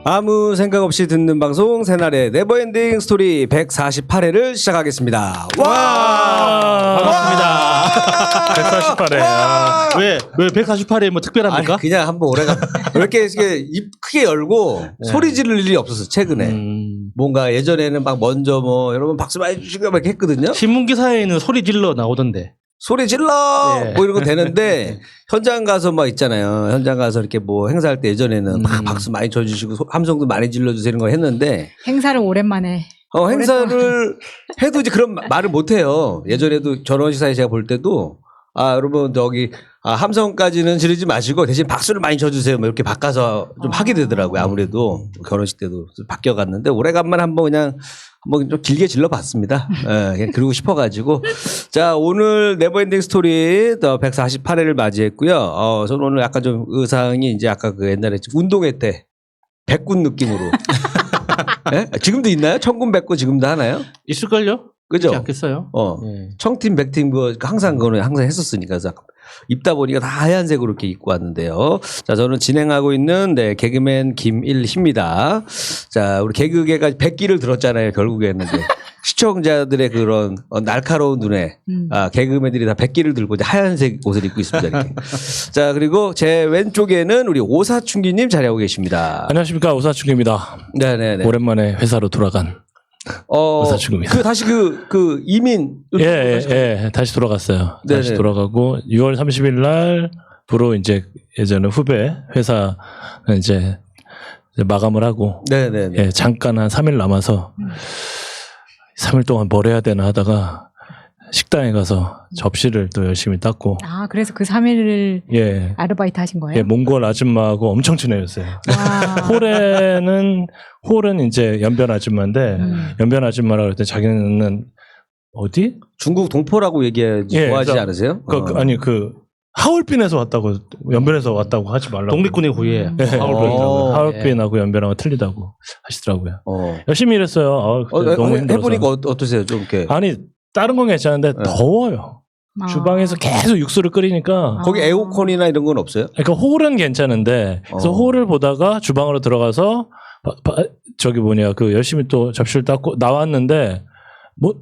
아무 생각 없이 듣는 방송 새날의 네버엔딩 스토리 148회를 시작하겠습니다. 와! 반갑습니다. 148회. 왜 148회 뭐 특별합니까? 아니, 그냥 한번 오래가 이렇게 입 크게 열고 소리 지를 일이 없었어 최근에. 뭔가 예전에는 막 먼저 뭐 여러분 박수 많이 주시고 막 이렇게 했거든요. 신문 기사에는 소리 질러 나오던데. 소리 질러 뭐 이런 거 되는데 현장 가서 막 있잖아요. 현장 가서 이렇게 뭐 행사할 때 예전에는 막 박수 많이 쳐주시고 함성도 많이 질러주세요 이런 거 했는데 행사를 오랜만에. 행사를 해도 이제 그런 말을 못 해요. 예전에도 결혼식 사에 제가 볼 때도 여러분 함성까지는 지르지 마시고 대신 박수를 많이 쳐주세요. 뭐 이렇게 바꿔서 좀 하게 되더라고요. 아무래도 결혼식 때도 바뀌어갔는데 오래간만에 한번 그냥 한번 좀 길게 질러봤습니다. 그냥 그러고 싶어가지고 자 오늘 네버엔딩 스토리 148회를 맞이했고요. 저는 오늘 약간 좀 의상이 이제 아까 그 옛날에 운동회 때 백군 느낌으로. 네? 지금도 있나요? 청군 백군 지금도 하나요? 있을걸요? 그죠? 있지 않겠어요? 청팀, 백팀, 항상 그거는 항상 했었으니까. 그래서 입다 보니까 다 하얀색으로 이렇게 입고 왔는데요. 자, 저는 진행하고 있는, 개그맨 김일희입니다. 자, 우리 개그계가 백기를 들었잖아요, 결국에는. 시청자들의 그런 날카로운 눈에, 개그맨들이 다 백기를 들고 이제 하얀색 옷을 입고 있습니다, 이렇게. 자, 그리고 제 왼쪽에는 우리 오사춘기님 자리하고 계십니다. 안녕하십니까, 오사춘기입니다. 네네네. 오랜만에 회사로 돌아간. 오사춘기입니다. 다시 이민. 다시 돌아갔어요. 네네. 다시 돌아가고 6월 30일 날부로 이제 예전에 후배 회사 이제 마감을 하고 네네네. 잠깐 한 3일 남아서 3일 동안 뭘 해야 되나 하다가 식당에 가서 접시를 또 열심히 닦고. 그래서 그 3일을 아르바이트 하신 거예요? 몽골 아줌마하고 엄청 친해졌어요. 홀은 이제 연변 아줌마인데 연변 아줌마라고 할 때 자기는 어디? 중국 동포라고 얘기하지 좋아하지 않으세요? 아니 하얼빈에서 왔다고 연변에서 왔다고 하지 말라고. 독립군의 후예. 하얼빈이라고. 하얼빈하고 연변하고 틀리다고 하시더라고요. 열심히 일했어요. 너무 힘들어서. 해보니까 어떠세요? 좀 이렇게. 아니 다른 건 괜찮은데 더워요. 주방에서 계속 육수를 끓이니까. 거기 에어컨이나 이런 건 없어요? 그러니까 홀은 괜찮은데 그래서 홀을 보다가 주방으로 들어가서 열심히 또 접시를 닦고 나왔는데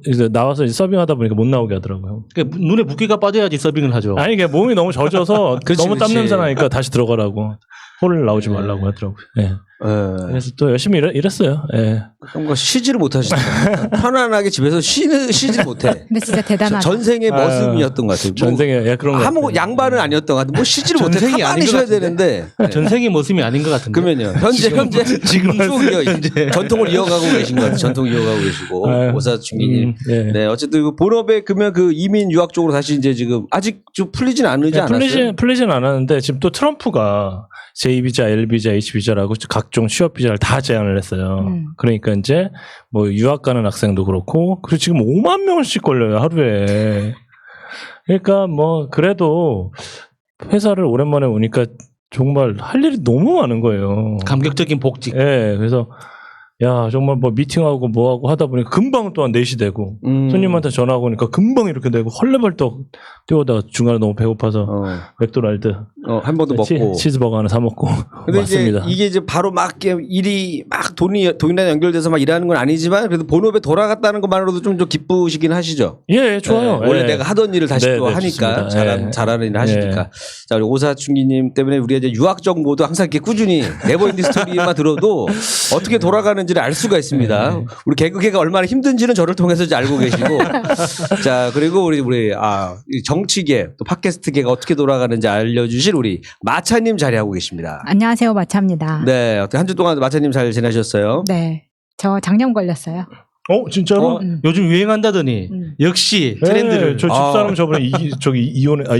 이제 나와서 이제 서빙하다 보니까 못 나오게 하더라고요. 그러니까 눈에 붓기가 빠져야지 서빙을 하죠. 아니 이게 몸이 너무 젖어서 너무 땀 냄새 나니까 다시 들어가라고. 홀을 나오지 말라고 하더라고요. 그래서 또 열심히 일했어요. 뭔가 쉬지를 못하시니까 편안하게 집에서 쉬지 못해. 근데 진짜 대단하다. 전생의 모습이었던 것 같아요. 전생에 그런 거. 아무 양반은 아니었던 것 같아요. 뭐 쉬지를 못해. 가만히 쉬어야 되는데. 전생의 모습이 아닌 것 같은데. 그러면요. 현재 지금 쭉 전통을 이어가고 계신 것 같아요. 전통 이어가고 계시고 오사춘기님. 네, 어쨌든 본업에 그러면 이민 유학 쪽으로 다시 이제 지금 아직 좀 풀리진 않으지 않았어요? 풀리진 않았는데 지금 또 트럼프가 J비자, L비자, H비자라고 각종 취업비자를 다 제한을 했어요. 그러니까 이제 뭐 유학 가는 학생도 그렇고 그리고 지금 5만 명씩 걸려요 하루에. 그러니까 뭐 그래도 회사를 오랜만에 오니까 정말 할 일이 너무 많은 거예요. 감격적인 복직. 그래서 정말 뭐 미팅하고 뭐하고 하다 보니까 금방 또한 4시 되고 손님한테 전화하고 오니까 금방 이렇게 되고 헐레벌떡 뛰어오다가 중간에 너무 배고파서 맥도날드 햄버거 먹고 치즈버거 하나 사 먹고 근데 왔습니다. 이게 이제 바로 막 일이 막 돈이랑 연결돼서 막 일하는 건 아니지만 그래도 본업에 돌아갔다는 것만으로도 좀 좋긴 하시죠? 좋아요. 원래 내가 하던 일을 다시 또 하니까 잘하는 일을 하시니까. 자, 우리 오사춘기님 때문에 우리가 이제 유학 정보도 항상 이렇게 꾸준히 네버엔딩 스토리만 들어도 어떻게 돌아가는지를 알 수가 있습니다. 우리 개그계가 얼마나 힘든지는 저를 통해서 이제 알고 계시고. 자, 그리고 우리 정치계 또 팟캐스트계가 어떻게 돌아가는지 알려주실 우리 마차님 자리하고 계십니다. 안녕하세요, 마차입니다. 네, 한 주 동안 마차님 잘 지내셨어요? 네, 저 장염 걸렸어요. 진짜로? 요즘 유행한다더니 역시 트렌드를. 저 집사람 저번에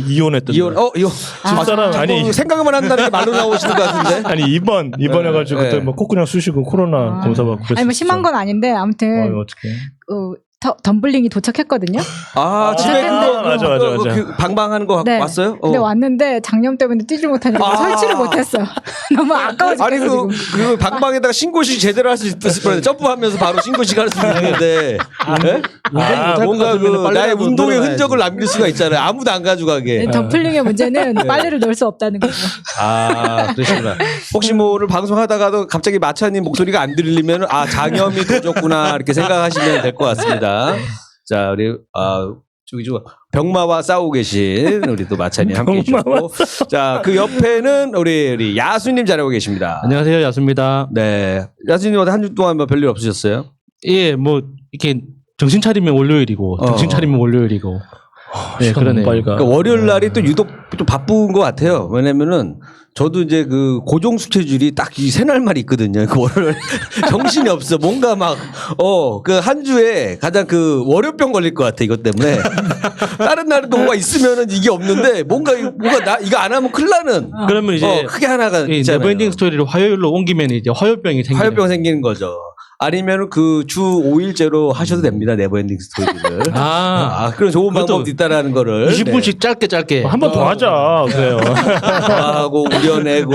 이혼했던데. 집사람 아니 생각만 한다는 게 말로 나오시는 것 같은데. 아니 입원해가지고 그때 뭐 콧구녕 쑤시고 코로나 검사 받고. 아니 뭐 심한 건 아닌데 아무튼 어떻게? 덤블링이 도착했거든요. 집에 맞아. 그 방방하는 거 네. 왔어요? 근데 왔는데 장염 때문에 뛰질 못하니까 설치를 못했어. 너무 아까워 아니 죽겠어 지금. 그 방방에다가 신고식 제대로 할 수 있을 뻔했는데 점프하면서 바로 신고식 할 수 있는데 네? 뭔가 그 나의 운동의 흔적을 남길 수가 있잖아요. 아무도 안 가져가게. 덤블링의 문제는 빨래를 넣을 수 없다는 거죠. 그러시구나. 혹시 뭐 오늘 방송하다가도 갑자기 마차님 목소리가 안 들리면 장염이 도졌구나 이렇게 생각하시면 될 것 같습니다. 자, 우리 저기 병마와 싸우고 계신 우리 또 마차님 함께 해주셨고, 자, 그 옆에는 우리 야수님 자리하고 계십니다. 안녕하세요, 야수입니다. 네, 야수님 한 주 동안 뭐 별일 없으셨어요? 예, 뭐 이렇게 정신 차리면 월요일이고 정신 차리면 월요일이고. 네, 그러네요. 그러니까 월요일 날이 또 유독 좀 바쁜 것 같아요. 왜냐면은 저도 이제 그 고정 스케줄이 딱 이 세 날만 있거든요. 그 월요일 정신이 없어. 뭔가 막 그 한 주에 가장 그 월요병 걸릴 것 같아 이것 때문에. 다른 날은 뭐가 있으면은 이게 없는데 뭔가 나 이거 안 하면 큰일 나는. 그러면 이제 크게 하나가 이 있잖아요. 네버엔딩 스토리를 화요일로 옮기면 이제 화요병이 생기는. 화요병 생기는 거죠. 아니면 그 주 5일째로 하셔도 됩니다. 네버엔딩 스토리를. 그런 좋은 방법도 있다라는 거를. 20분씩 짧게. 한 번 더 하자. 그래요. 하고 우려내고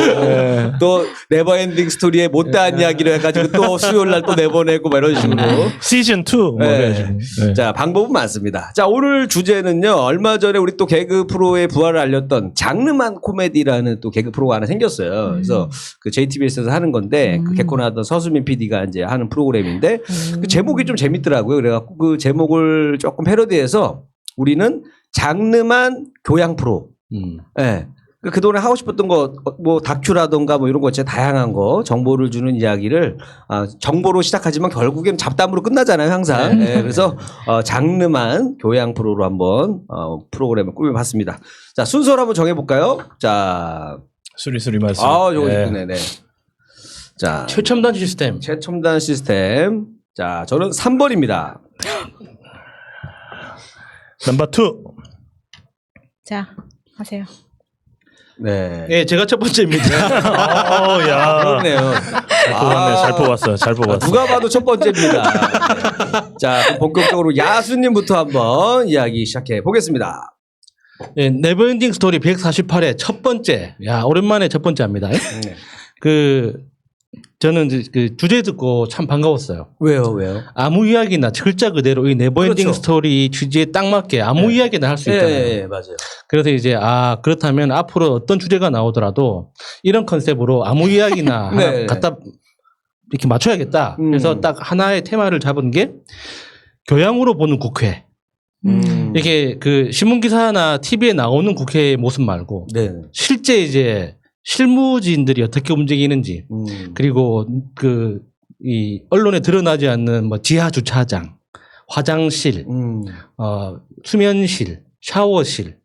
또 네버엔딩 스토리에 못다한 이야기를 해가지고 또 수요일 날 또 내보내고 막 이런 식으로. 시즌 2. 뭐 네. 자, 방법은 많습니다. 자, 오늘 주제는요. 얼마 전에 우리 또 개그 프로의 부활을 알렸던 장르만 코미디라는 또 개그 프로가 하나 생겼어요. 그래서 그 JTBS에서 하는 건데 그 개콘 하던 서수민 PD가 이제 하는 프로그램인데 그 제목이 좀 재밌더라고요. 그래갖고 그 제목을 조금 패러디해서 우리는 장르만 교양 프로. 예. 그동안에 하고 싶었던 거, 뭐, 다큐라던가 뭐 이런 거, 진짜 다양한 거, 정보를 주는 이야기를, 정보로 시작하지만 결국엔 잡담으로 끝나잖아요, 항상. 네, 그래서, 장르만 교양 프로로 한번, 프로그램을 꾸며봤습니다. 자, 순서를 한번 정해볼까요? 자. 수리수리 말씀. 저거 이쁘네, 네. 자. 최첨단 시스템. 최첨단 시스템. 자, 저는 3번입니다. 넘버 2. 자, 하세요. 네. 예, 제가 첫 번째입니다. 야. 그렇네요. 잘 뽑았어. 누가 봐도 첫 번째입니다. 네. 자, 그럼 본격적으로 야수님부터 한번 이야기 시작해 보겠습니다. 예, 네버엔딩 스토리 148회 첫 번째. 야, 오랜만에 첫 번째 합니다. 저는 이제 그 주제 듣고 참 반가웠어요. 왜요? 아무 이야기나 글자 그대로 이 네버엔딩 그렇죠. 스토리 주제에 딱 맞게 아무 이야기나 할 수 있잖아요. 네, 맞아요. 그래서 이제 그렇다면 앞으로 어떤 주제가 나오더라도 이런 컨셉으로 아무 이야기나 네. 하나 갖다 이렇게 맞춰야겠다. 그래서 딱 하나의 테마를 잡은 게 교양으로 보는 국회. 이게 그 신문 기사나 TV에 나오는 국회의 모습 말고 네. 실제 이제 실무진들이 어떻게 움직이는지 그리고 이 언론에 드러나지 않는 뭐 지하 주차장, 화장실, 수면실, 샤워실,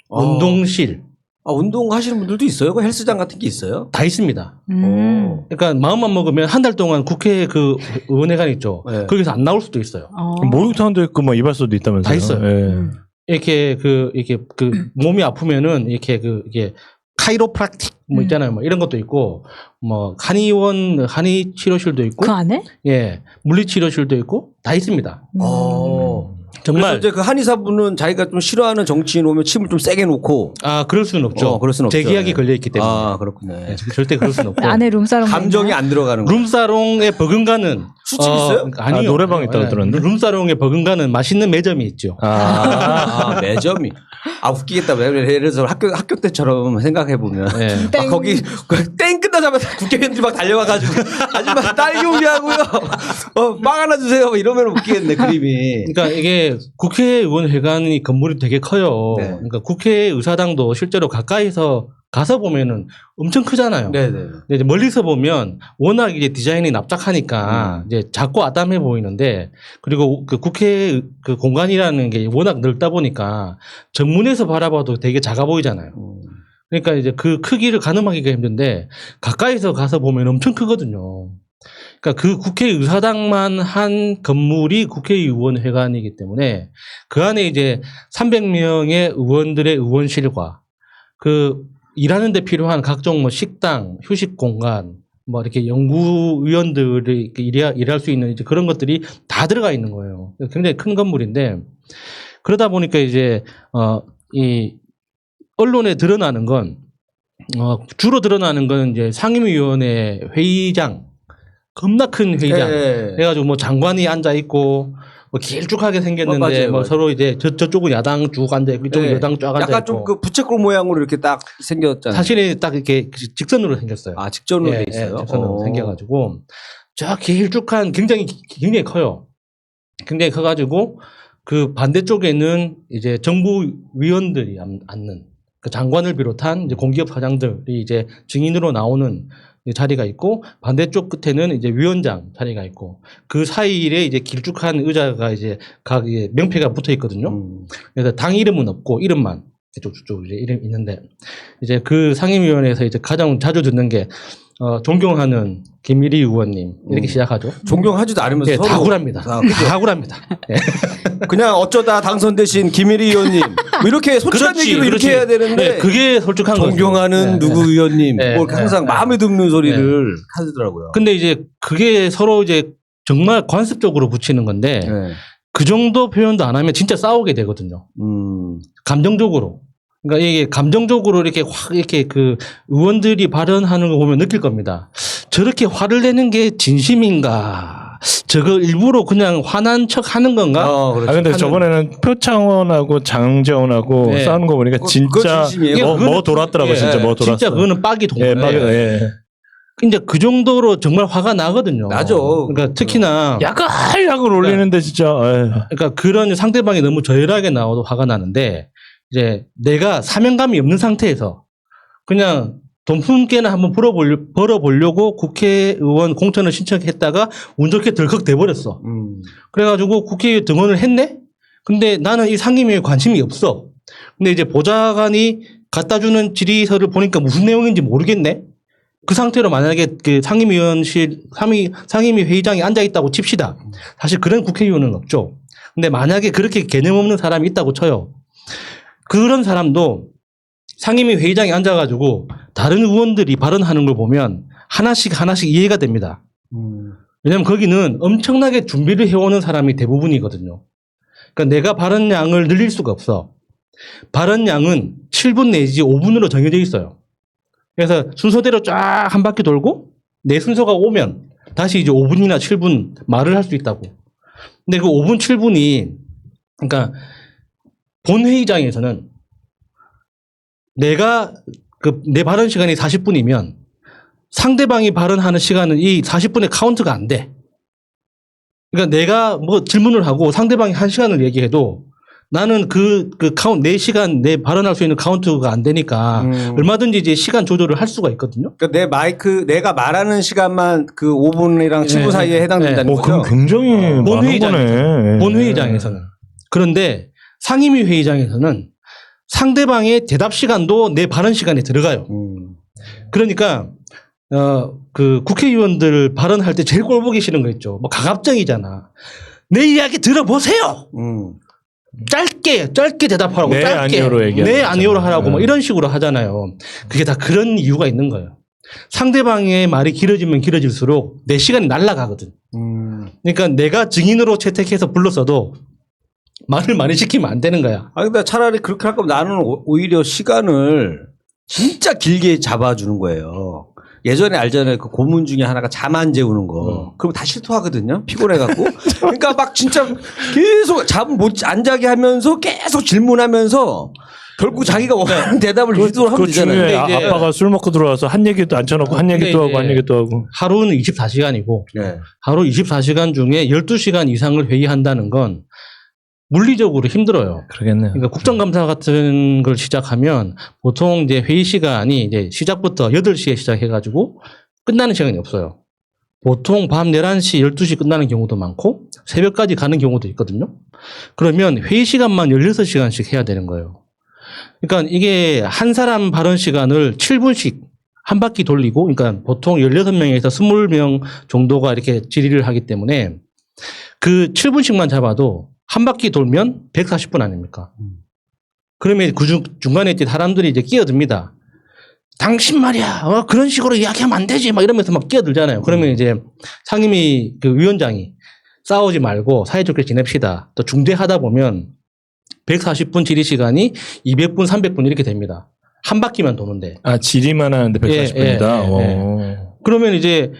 운동실. 운동하시는 분들도 있어요? 그 헬스장 같은 게 있어요? 다 있습니다. 그러니까 마음만 먹으면 한 달 동안 국회 그 의원회관 있죠. 네. 거기서 안 나올 수도 있어요. 목욕탕도 있고 뭐 이발소도 있다면서요. 다 있어요. 예. 이렇게 몸이 아프면은 이게 카이로프락틱 뭐 있잖아요. 뭐 이런 것도 있고 뭐 한의 치료실도 있고 그 안에? 예. 물리 치료실도 있고 다 있습니다. 정말. 정말 이제 그 한의사분은 자기가 좀 싫어하는 정치인 오면 침을 좀 세게 놓고. 그럴 수는 없죠. 그럴 수는 없죠. 재계약이 걸려 있기 때문에. 그렇군요. 네, 절대 그럴 수는 없고. 안에 룸사롱 감정이 안 들어가는 거. 룸사롱에 버금가는 술집 있어요? 아니요. 노래방 있다고 들었는데. 룸사롱에 버금가는 맛있는 매점이 있죠. 매점이. 웃기겠다. 예를 들어서 학교 때처럼 생각해 보면. 네. 거기 땡 끝나자마자 국회의원들이 막 달려와가지고 아줌마 딸기 우유하고요. 빵 하나 주세요. 뭐 이러면 웃기겠네 그림이. 그러니까 이게 국회의원회관이 건물이 되게 커요. 네. 그러니까 국회의사당도 실제로 가까이서 가서 보면은 엄청 크잖아요. 네네. 근데 이제 멀리서 보면 워낙 이제 디자인이 납작하니까 이제 작고 아담해 보이는데 그리고 그 국회 그 공간이라는 게 워낙 넓다 보니까 정문에서 바라봐도 되게 작아 보이잖아요. 그러니까 이제 그 크기를 가늠하기가 힘든데 가까이서 가서 보면 엄청 크거든요. 그러니까 그 국회의사당만 한 건물이 국회의원회관이기 때문에 그 안에 이제 300명의 의원들의 의원실과 일하는 데 필요한 각종 뭐 식당, 휴식 공간, 뭐 이렇게 연구위원들이 이렇게 일할 수 있는 이제 그런 것들이 다 들어가 있는 거예요. 굉장히 큰 건물인데 그러다 보니까 이제 이 언론에 드러나는 건 주로 드러나는 건 이제 상임위원회 회의장 겁나 큰 회의장 예. 그래가지고 뭐 장관이 앉아 있고 뭐 길쭉하게 생겼는데 맞아요, 뭐 맞아요. 서로 이제 저쪽은 야당 쭉 앉아 있고 이쪽은 예. 여당 쫙 앉아 약간 있고 좀 그 부채꼴 모양으로 이렇게 딱 생겼잖아요. 사실은 딱 이렇게 직선으로 생겼어요. 아, 직전으로 돼 예, 있어요. 직선으로 생겨가지고 저 길쭉한 굉장히 커요. 굉장히 커가지고 그 반대쪽에는 이제 정부 위원들이 앉는 그 장관을 비롯한 이제 공기업 사장들이 이제 증인으로 나오는 자리가 있고 반대쪽 끝에는 이제 위원장 자리가 있고 그 사이에 이제 길쭉한 의자가 이제 각 명패가 붙어 있거든요. 그래서 당 이름은 없고 이름만 쭉 이제 이름 있는데 이제 그 상임위원회에서 이제 가장 자주 듣는 게 존경하는 김일희 의원님 이렇게 시작하죠. 존경하지도 않으면서 예, 서로 다굴합니다. 아, 그죠? 다굴합니다. 예. 그냥 어쩌다 당선되신 김일희 의원님 뭐 이렇게 솔직한 그렇지, 얘기로 그렇지. 이렇게 해야 되는데 네, 그게 솔직한 거죠. 존경하는 네, 누구 네. 의원님 네, 뭐 네, 항상 네. 마음에 드는 소리를 하더라고요. 근데 이제 그게 서로 이제 정말 관습적으로 붙이는 건데 네. 그 정도 표현도 안 하면 진짜 싸우게 되거든요. 감정적으로. 그러니까 이게 감정적으로 이렇게 확 이렇게 그 의원들이 발언하는 거 보면 느낄 겁니다. 저렇게 화를 내는 게 진심인가? 저거 일부러 그냥 화난 척 하는 건가? 그렇죠. 아 근데 저번에는 표창원하고 장재원하고 네. 싸우는 거 보니까 그거 진짜 진심이에요? 뭐 돌았더라고 예, 진짜 뭐 돌았어. 진짜 그거는 빡이 동. 예, 막, 예. 이제 그 정도로 정말 화가 나거든요. 나죠. 그러니까 특히나 약을 올리는데 진짜. 에휴. 그러니까 그런 상대방이 너무 저열하게 나와도 화가 나는데 이제 내가 사명감이 없는 상태에서 그냥 돈 푼게나 한번 벌어보려고 국회의원 공천을 신청했다가 운 좋게 덜컥 돼버렸어. 그래가지고 국회에 등원을 했네? 근데 나는 이 상임위에 관심이 없어. 근데 이제 보좌관이 갖다 주는 질의서를 보니까 무슨 내용인지 모르겠네? 그 상태로 만약에 그 상임위 회의장에 앉아있다고 칩시다. 사실 그런 국회의원은 없죠. 근데 만약에 그렇게 개념 없는 사람이 있다고 쳐요. 그런 사람도 상임위 회의장에 앉아가지고 다른 의원들이 발언하는 걸 보면 하나씩 이해가 됩니다. 왜냐하면 거기는 엄청나게 준비를 해오는 사람이 대부분이거든요. 그러니까 내가 발언량을 늘릴 수가 없어. 발언량은 7분 내지 5분으로 정해져 있어요. 그래서 순서대로 쫙 한 바퀴 돌고 내 순서가 오면 다시 이제 5분이나 7분 말을 할 수 있다고. 근데 그 5분, 7분이 그러니까 본회의장에서는 내가 내 발언 시간이 40분이면 상대방이 발언하는 시간은 이 40분의 카운트가 안 돼. 그러니까 내가 뭐 질문을 하고 상대방이 1시간을 얘기해도 나는 내 시간, 내 발언할 수 있는 카운트가 안 되니까 얼마든지 이제 시간 조절을 할 수가 있거든요. 그러니까 내가 말하는 시간만 그 5분이랑 7분 네, 사이에 해당된다는 거죠. 그럼 굉장히 많은 거네. 본회의장에서는. 그런데 상임위 회의장에서는 상대방의 대답 시간도 내 발언 시간에 들어가요. 그러니까 그 국회의원들 발언할 때 제일 꼴보기 싫은 거 있죠. 뭐 가갑적이잖아. 내 이야기 들어보세요. 짧게 대답하라고. 네, 짧게. 아니요로 얘기하는 네, 거죠. 아니요로 하라고 네. 뭐 이런 식으로 하잖아요. 그게 다 그런 이유가 있는 거예요. 상대방의 말이 길어지면 길어질수록 내 시간이 날아가거든. 그러니까 내가 증인으로 채택해서 불렀어도 말을 많이 시키면 안 되는 거야. 근데 차라리 그렇게 할 거면 나는 오히려 시간을 진짜 길게 잡아주는 거예요. 예전에 알잖아요. 그 고문 중에 하나가 잠 안 재우는 거. 그럼 다 실토하거든요. 피곤해갖고. 그러니까 막 진짜 계속 잠 안 자게 하면서 계속 질문하면서 결국 자기가 원하는 대답을 유도를 하면 그 되잖아요. 중에 근데 이제- 아빠가 술 먹고 들어와서 한 얘기도 안 쳐놓고 한 근데 얘기 또 하고 이제 한 얘기 또 하고. 하루는 24시간이고 네. 하루 24시간 중에 12시간 이상을 회의한다는 건 물리적으로 힘들어요. 그러겠네요. 그러니까 국정감사 같은 걸 시작하면 보통 이제 회의 시간이 이제 시작부터 8시에 시작해가지고 끝나는 시간이 없어요. 보통 밤 11시, 12시 끝나는 경우도 많고 새벽까지 가는 경우도 있거든요. 그러면 회의 시간만 16시간씩 해야 되는 거예요. 그러니까 이게 한 사람 발언 시간을 7분씩 한 바퀴 돌리고, 그러니까 보통 16명에서 20명 정도가 이렇게 질의를 하기 때문에 그 7분씩만 잡아도 한 바퀴 돌면 140분 아닙니까? 그러면 그 중간에 이제 사람들이 이제 끼어듭니다. 당신 말이야 그런 식으로 이야기하면 안 되지 막 이러면서 막 끼어들잖아요. 그러면 이제 상임위 그 위원장이 싸우지 말고 사이좋게 지냅시다. 또 중재하다 보면 140분 질의 시간이 200분, 300분 이렇게 됩니다. 한 바퀴만 도는데. 아, 질의만 하는데 140분이다. 그러면 이제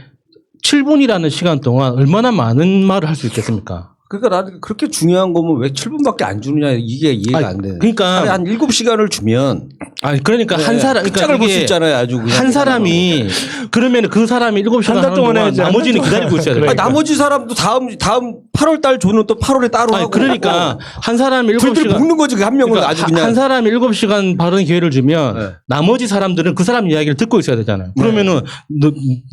7분이라는 시간 동안 얼마나 많은 말을 할 수 있겠습니까? 그러니까 나는 그렇게 중요한 거면 왜 7분밖에 안 주느냐 이게 이해가 안 되는. 그러니까 한 7시간을 주면 그러니까 한 사람 끝장을 볼 수 이게 있잖아요. 아주 그냥. 한 사람이 그러면 그 사람이 7시간 한 달 하는 동안 동안 해야지, 나머지는 한 달 기다리고 있어야 돼요. 그러니까. 나머지 사람도 다음 8월 달 조는 또 8월에 따로 하고. 그러니까 한 사람이 둘둘 7시간 볶는 거지 그 한 명은 그러니까 아주 그냥. 한 사람이 7시간 발언 기회를 주면 네. 나머지 사람들은 그 사람 이야기를 듣고 있어야 되잖아요. 그러면은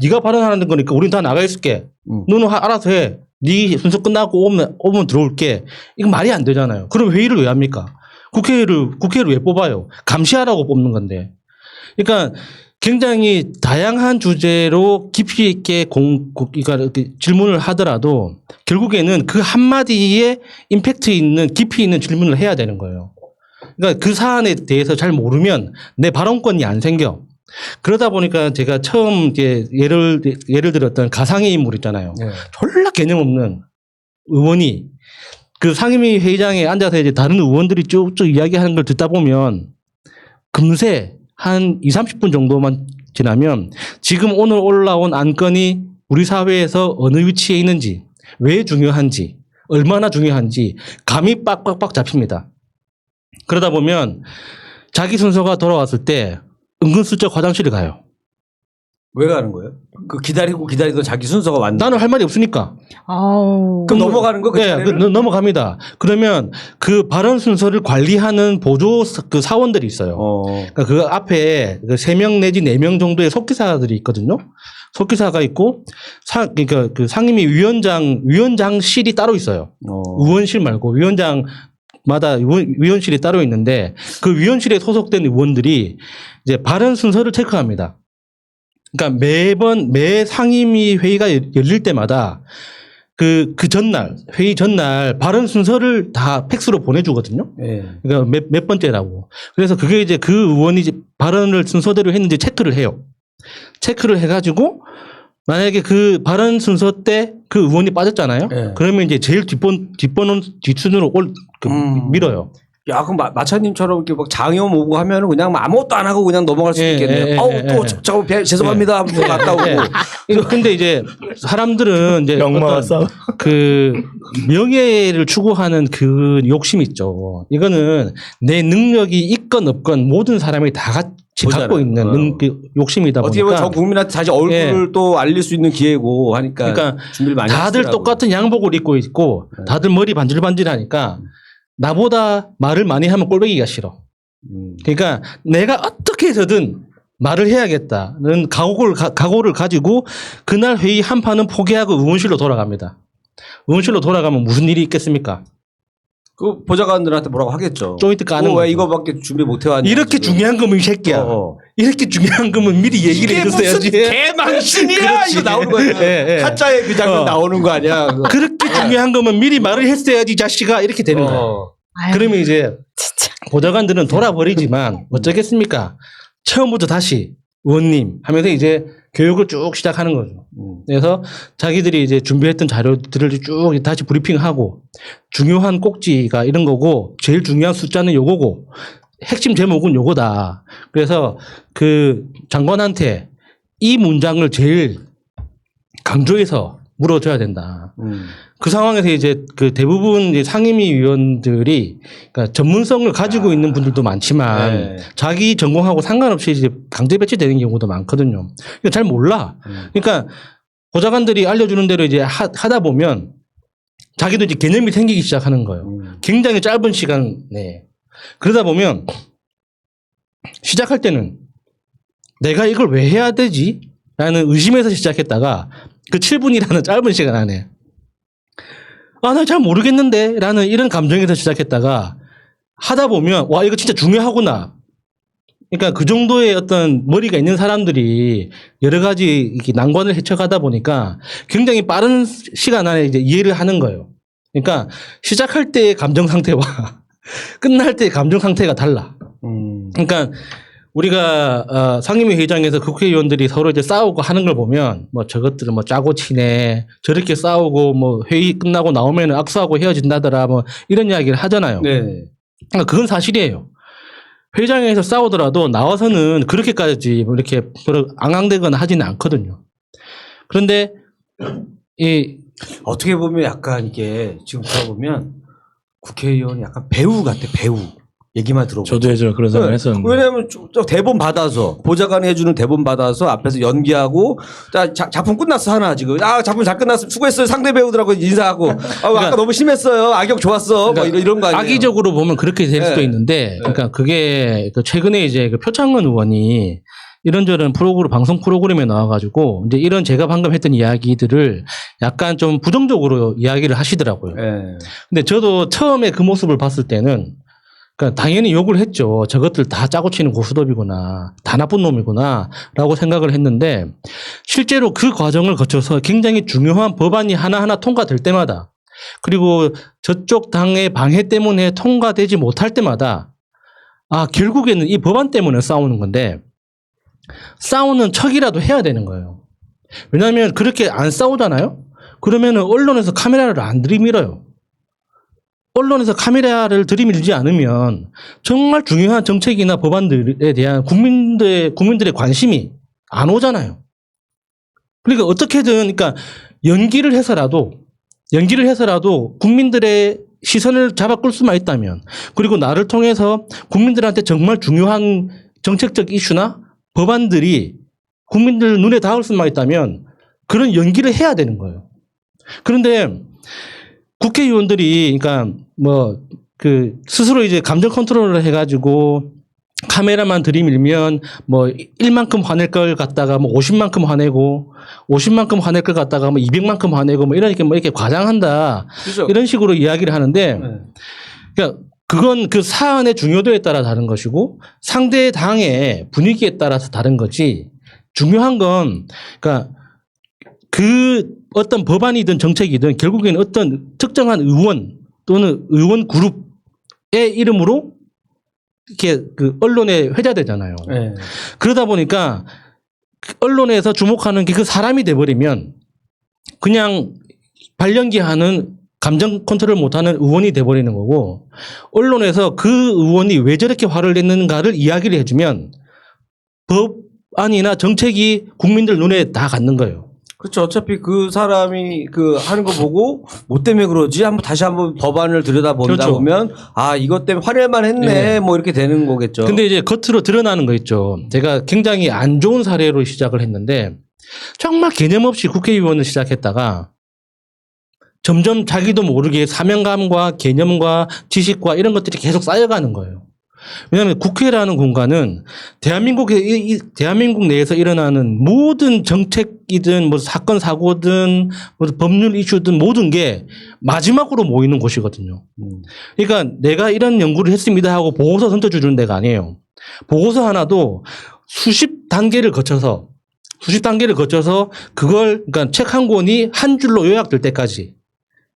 네가 발언하는 거니까 우린 다 나가 있을게. 너는 알아서 해. 네 순서 끝나고 오면 들어올게. 이거 말이 안 되잖아요. 그럼 회의를 왜 합니까? 국회를 왜 뽑아요? 감시하라고 뽑는 건데. 그러니까 굉장히 다양한 주제로 깊이 있게 이렇게 질문을 하더라도 결국에는 그 한마디에 임팩트 있는 깊이 있는 질문을 해야 되는 거예요. 그러니까 그 사안에 대해서 잘 모르면 내 발언권이 안 생겨. 그러다 보니까 제가 처음 이제 예를 들었던 가상의 인물 있잖아요. 네. 졸라 개념 없는 의원이 그 상임위 회의장에 앉아서 이제 다른 의원들이 쭉쭉 이야기하는 걸 듣다 보면 금세 한 20-30분 정도만 지나면 지금 오늘 올라온 안건이 우리 사회에서 어느 위치에 있는지, 왜 중요한지, 얼마나 중요한지 감이 빡빡빡 잡힙니다. 그러다 보면 자기 순서가 돌아왔을 때 은근슬쩍 화장실에 가요. 왜 가는 거예요? 그 기다리던 자기 순서가 왔는데. 나는 할 말이 없으니까. 아우. 그럼 넘어가는 거? 그 네, 자리를? 넘어갑니다. 그러면 그 발언 순서를 관리하는 보조 그 사원들이 있어요. 그러니까 그 앞에 그 3명 내지 4명 정도의 속기사들이 있거든요. 속기사가 있고, 그러니까 그 상임위 위원장실이 따로 있어요. 의원실 말고 위원장마다 위원실이 따로 있는데 그 위원실에 소속된 의원들이 이제 발언 순서를 체크합니다. 그러니까 매 상임위 회의가 열릴 때마다 그 전날, 회의 전날 발언 순서를 다 팩스로 보내주거든요. 네. 그러니까 몇 번째라고. 그래서 그게 이제 그 의원이 이제 발언을 순서대로 했는지 체크를 해요. 체크를 해가지고 만약에 그 발언 순서 때 그 의원이 빠졌잖아요. 네. 그러면 이제 제일 뒷순으로 밀어요. 야, 그럼 마차님처럼 이렇게 막 장염 오고 하면은 그냥 아무것도 안 하고 그냥 넘어갈 수 있겠네요. 잠깐 죄송합니다. 하면서 갔다 오고. 근데 이제 사람들은 이제 명마와 싸움. 그 명예를 추구하는 그 욕심 있죠. 이거는 내 능력이 있건 없건 모든 사람이 다 같이 보잖아요. 갖고 있는 그 욕심이다 어떻게 보면 보니까 전 국민한테 다시 얼굴을 또 알릴 수 있는 기회고 하니까 그러니까 준비를 많이 다들 하시더라고요. 똑같은 양복을 입고 있고 다들 머리 반질반질하니까 나보다 말을 많이 하면 꼴보기가 싫어. 그러니까 내가 어떻게 해서든 말을 해야겠다는 각오를 가지고 그날 회의 한 판은 포기하고 의원실로 돌아갑니다. 의원실로 돌아가면 무슨 일이 있겠습니까? 그 보좌관들한테 뭐라고 하겠죠. 조인트 까는 왜 거죠. 이거밖에 준비 못 해왔냐. 이렇게 지금. 중요한 거면 이 새끼야. 이렇게 중요한 거면 미리 얘기를 이게 해줬어야지. 무슨 개망신이야 그렇지. 이거 나오는 거야. 예. 타짜의 그 장면 나오는 거 아니야. 그렇게 중요한 거면 미리 말을 했어야지 이 자식아 이렇게 되는 거야. 아유, 그러면 이제 진짜. 보좌관들은 돌아버리지만 어쩌겠습니까? 처음부터 다시 의원님 하면서 이제 교육을 쭉 시작하는 거죠. 그래서 자기들이 이제 준비했던 자료들을 쭉 다시 브리핑하고 중요한 꼭지가 이런 거고 제일 중요한 숫자는 요거고 핵심 제목은 요거다. 그래서 그 장관한테 이 문장을 제일 강조해서 물어줘야 된다. 그 상황에서 이제 그 대부분 이제 상임위 위원들이 그러니까 전문성을 가지고 있는 분들도 많지만 네. 자기 전공하고 상관없이 이제 강제 배치되는 경우도 많거든요. 이거 잘 몰라. 그러니까 보좌관들이 알려주는 대로 이제 하다 보면 자기도 이제 개념이 생기기 시작하는 거예요. 굉장히 짧은 시간 내에. 그러다 보면 시작할 때는 내가 이걸 왜 해야 되지? 라는 의심에서 시작했다가 그 7분이라는 짧은 시간 안에 나 잘 모르겠는데 라는 이런 감정에서 시작했다가 하다 보면 와 이거 진짜 중요하구나. 그러니까 그 정도의 어떤 머리가 있는 사람들이 여러 가지 이렇게 난관을 헤쳐가다 보니까 굉장히 빠른 시간 안에 이제 이해를 하는 거예요. 그러니까 시작할 때의 감정 상태와 끝날 때의 감정 상태가 달라. 그러니까 우리가 상임위 회의장에서 국회의원들이 서로 이제 싸우고 하는 걸 보면 뭐 저것들은 뭐 짜고 치네 저렇게 싸우고 뭐 회의 끝나고 나오면 악수하고 헤어진다더라 뭐 이런 이야기를 하잖아요. 네. 그러니까 그건 사실이에요. 회의장에서 싸우더라도 나와서는 그렇게까지 뭐 이렇게 앙앙대거나 하지는 않거든요. 그런데 이 어떻게 보면 약간 이게 지금 들어보면 국회의원이 약간 배우 같아, 배우. 얘기만 들어보면. 저도 예전에 그런 생각을 했었는데. 왜냐하면 저 대본 받아서 보좌관이 해주는 대본 받아서 앞에서 연기하고 자, 작품 끝났어 하나 지금 작품 잘 끝났어 수고했어요 상대 배우들하고 인사하고 아까 너무 심했어요 악역 좋았어 뭐 이런 거 아니에요. 악의적으로 보면 그렇게 될 네. 수도 있는데 그러니까 그게 최근에 이제 그 표창원 의원이 이런저런 방송 프로그램에 나와가지고 이제 이런 제가 방금 했던 이야기들을 약간 좀 부정적으로 이야기를 하시더라고요. 네. 근데 저도 처음에 그 모습을 봤을 때는 그러니까 당연히 욕을 했죠. 저것들 다 짜고 치는 고스톱이구나. 다 나쁜 놈이구나. 라고 생각을 했는데 실제로 그 과정을 거쳐서 굉장히 중요한 법안이 하나하나 통과될 때마다 그리고 저쪽 당의 방해 때문에 통과되지 못할 때마다 결국에는 이 법안 때문에 싸우는 건데 싸우는 척이라도 해야 되는 거예요. 왜냐하면 그렇게 안 싸우잖아요? 그러면은 언론에서 카메라를 안 들이밀어요. 언론에서 카메라를 들이밀지 않으면 정말 중요한 정책이나 법안들에 대한 국민들의 관심이 안 오잖아요. 그러니까 어떻게든 그러니까 연기를 해서라도 국민들의 시선을 잡아 끌 수만 있다면 그리고 나를 통해서 국민들한테 정말 중요한 정책적 이슈나 법안들이 국민들 눈에 닿을 수만 있다면 그런 연기를 해야 되는 거예요. 그런데 국회의원들이 그러니까 스스로 이제 감정 컨트롤을 해가지고 카메라만 들이밀면 1만큼 화낼 걸 갖다가 50만큼 화내고 50만큼 화낼 걸 갖다가 200만큼 화내고 이렇게 과장한다. 그렇죠. 이런 식으로 이야기를 하는데 네. 그러니까 그건 그 사안의 중요도에 따라 다른 것이고 상대 당의 분위기에 따라서 다른 거지 중요한 건 그러니까 그 어떤 법안이든 정책이든 결국에는 어떤 특정한 의원 또는 의원 그룹의 이름으로 이렇게 그 언론에 회자되잖아요. 네. 그러다 보니까 언론에서 주목하는 게 그 사람이 돼버리면 그냥 발연기하는 감정 컨트롤 못하는 의원이 돼버리는 거고 언론에서 그 의원이 왜 저렇게 화를 냈는가를 이야기를 해주면 법안이나 정책이 국민들 눈에 다 갖는 거예요. 그렇죠. 어차피 그 사람이 하는 거 보고 뭐 때문에 그러지? 다시 한번 법안을 들여다보다 그렇죠. 보면 이것 때문에 화낼만 했네. 네. 뭐 이렇게 되는 거겠죠. 근데 이제 겉으로 드러나는 거 있죠. 제가 굉장히 안 좋은 사례로 시작을 했는데 정말 개념 없이 국회의원을 시작했다가 점점 자기도 모르게 사명감과 개념과 지식과 이런 것들이 계속 쌓여가는 거예요. 왜냐하면 국회라는 공간은 대한민국 내에서 일어나는 모든 정책이든 사건 사고든 법률 이슈든 모든 게 마지막으로 모이는 곳이거든요. 그러니까 내가 이런 연구를 했습니다 하고 보고서 던져주는 데가 아니에요. 보고서 하나도 수십 단계를 거쳐서 그걸 그러니까 책 한 권이 한 줄로 요약될 때까지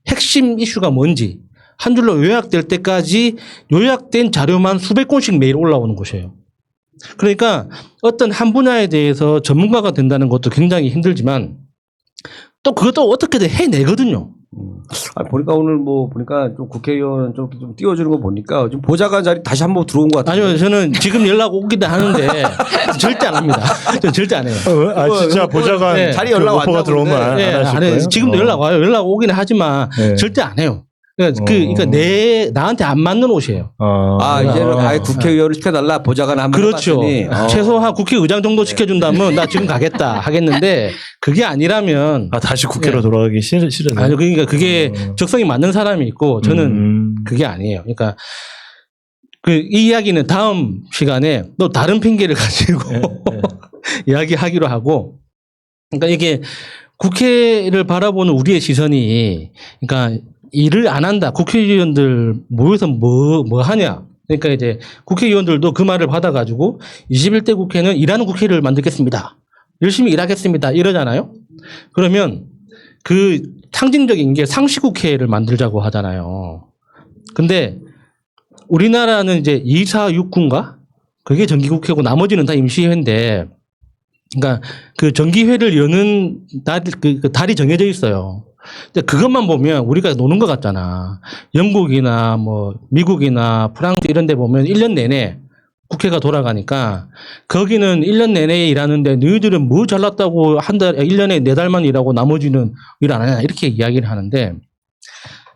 핵심 이슈가 뭔지 한 줄로 요약될 때까지 요약된 자료만 수백 건씩 매일 올라오는 곳이에요. 그러니까 어떤 한 분야에 대해서 전문가가 된다는 것도 굉장히 힘들지만 또 그것도 어떻게든 해내거든요. 보니까 오늘 보니까 좀 국회의원 좀 띄워주는 거 보니까 좀 보좌관 자리 다시 한번 들어온 것 같아요. 아니요, 저는 지금 연락 오기도 하는데 절대 안 합니다. 저 절대 안 해요. 진짜 보좌관 네. 자리 연락 오퍼가 왔다고 들어오면 그러는데. 안 하실 안 해요. 거예요? 지금도 연락 와요. 연락 오기는 하지만 네. 절대 안 해요. 그러니까 나한테 안 맞는 옷이에요. 이제는 아예 국회의원을 시켜달라 보좌관 한번 그렇죠. 해봤으니. 최소한 국회의장 정도 시켜준다면 나 지금 가겠다 하겠는데 그게 아니라면 다시 국회로 네. 돌아가기 싫으네. 아니 그러니까 그게 적성이 맞는 사람이 있고 저는 그게 아니에요. 그러니까 이 이야기는 다음 시간에 또 다른 핑계를 가지고 이야기하기로 하고 그러니까 이게 국회를 바라보는 우리의 시선이 그러니까 일을 안 한다. 국회의원들 모여서 뭐 하냐. 그러니까 이제 국회의원들도 그 말을 받아가지고 21대 국회는 일하는 국회를 만들겠습니다. 열심히 일하겠습니다. 이러잖아요. 그러면 그 상징적인 게 상시국회를 만들자고 하잖아요. 근데 우리나라는 이제 246구인가? 그게 정기국회고 나머지는 다 임시회인데, 그러니까 그 정기회를 여는 달이 정해져 있어요. 근데 그것만 보면 우리가 노는 것 같잖아. 영국이나 뭐 미국이나 프랑스 이런 데 보면 1년 내내 국회가 돌아가니까 거기는 1년 내내 일하는데 너희들은 뭐 잘났다고 1년에 4달만 일하고 나머지는 일 안 하냐 이렇게 이야기를 하는데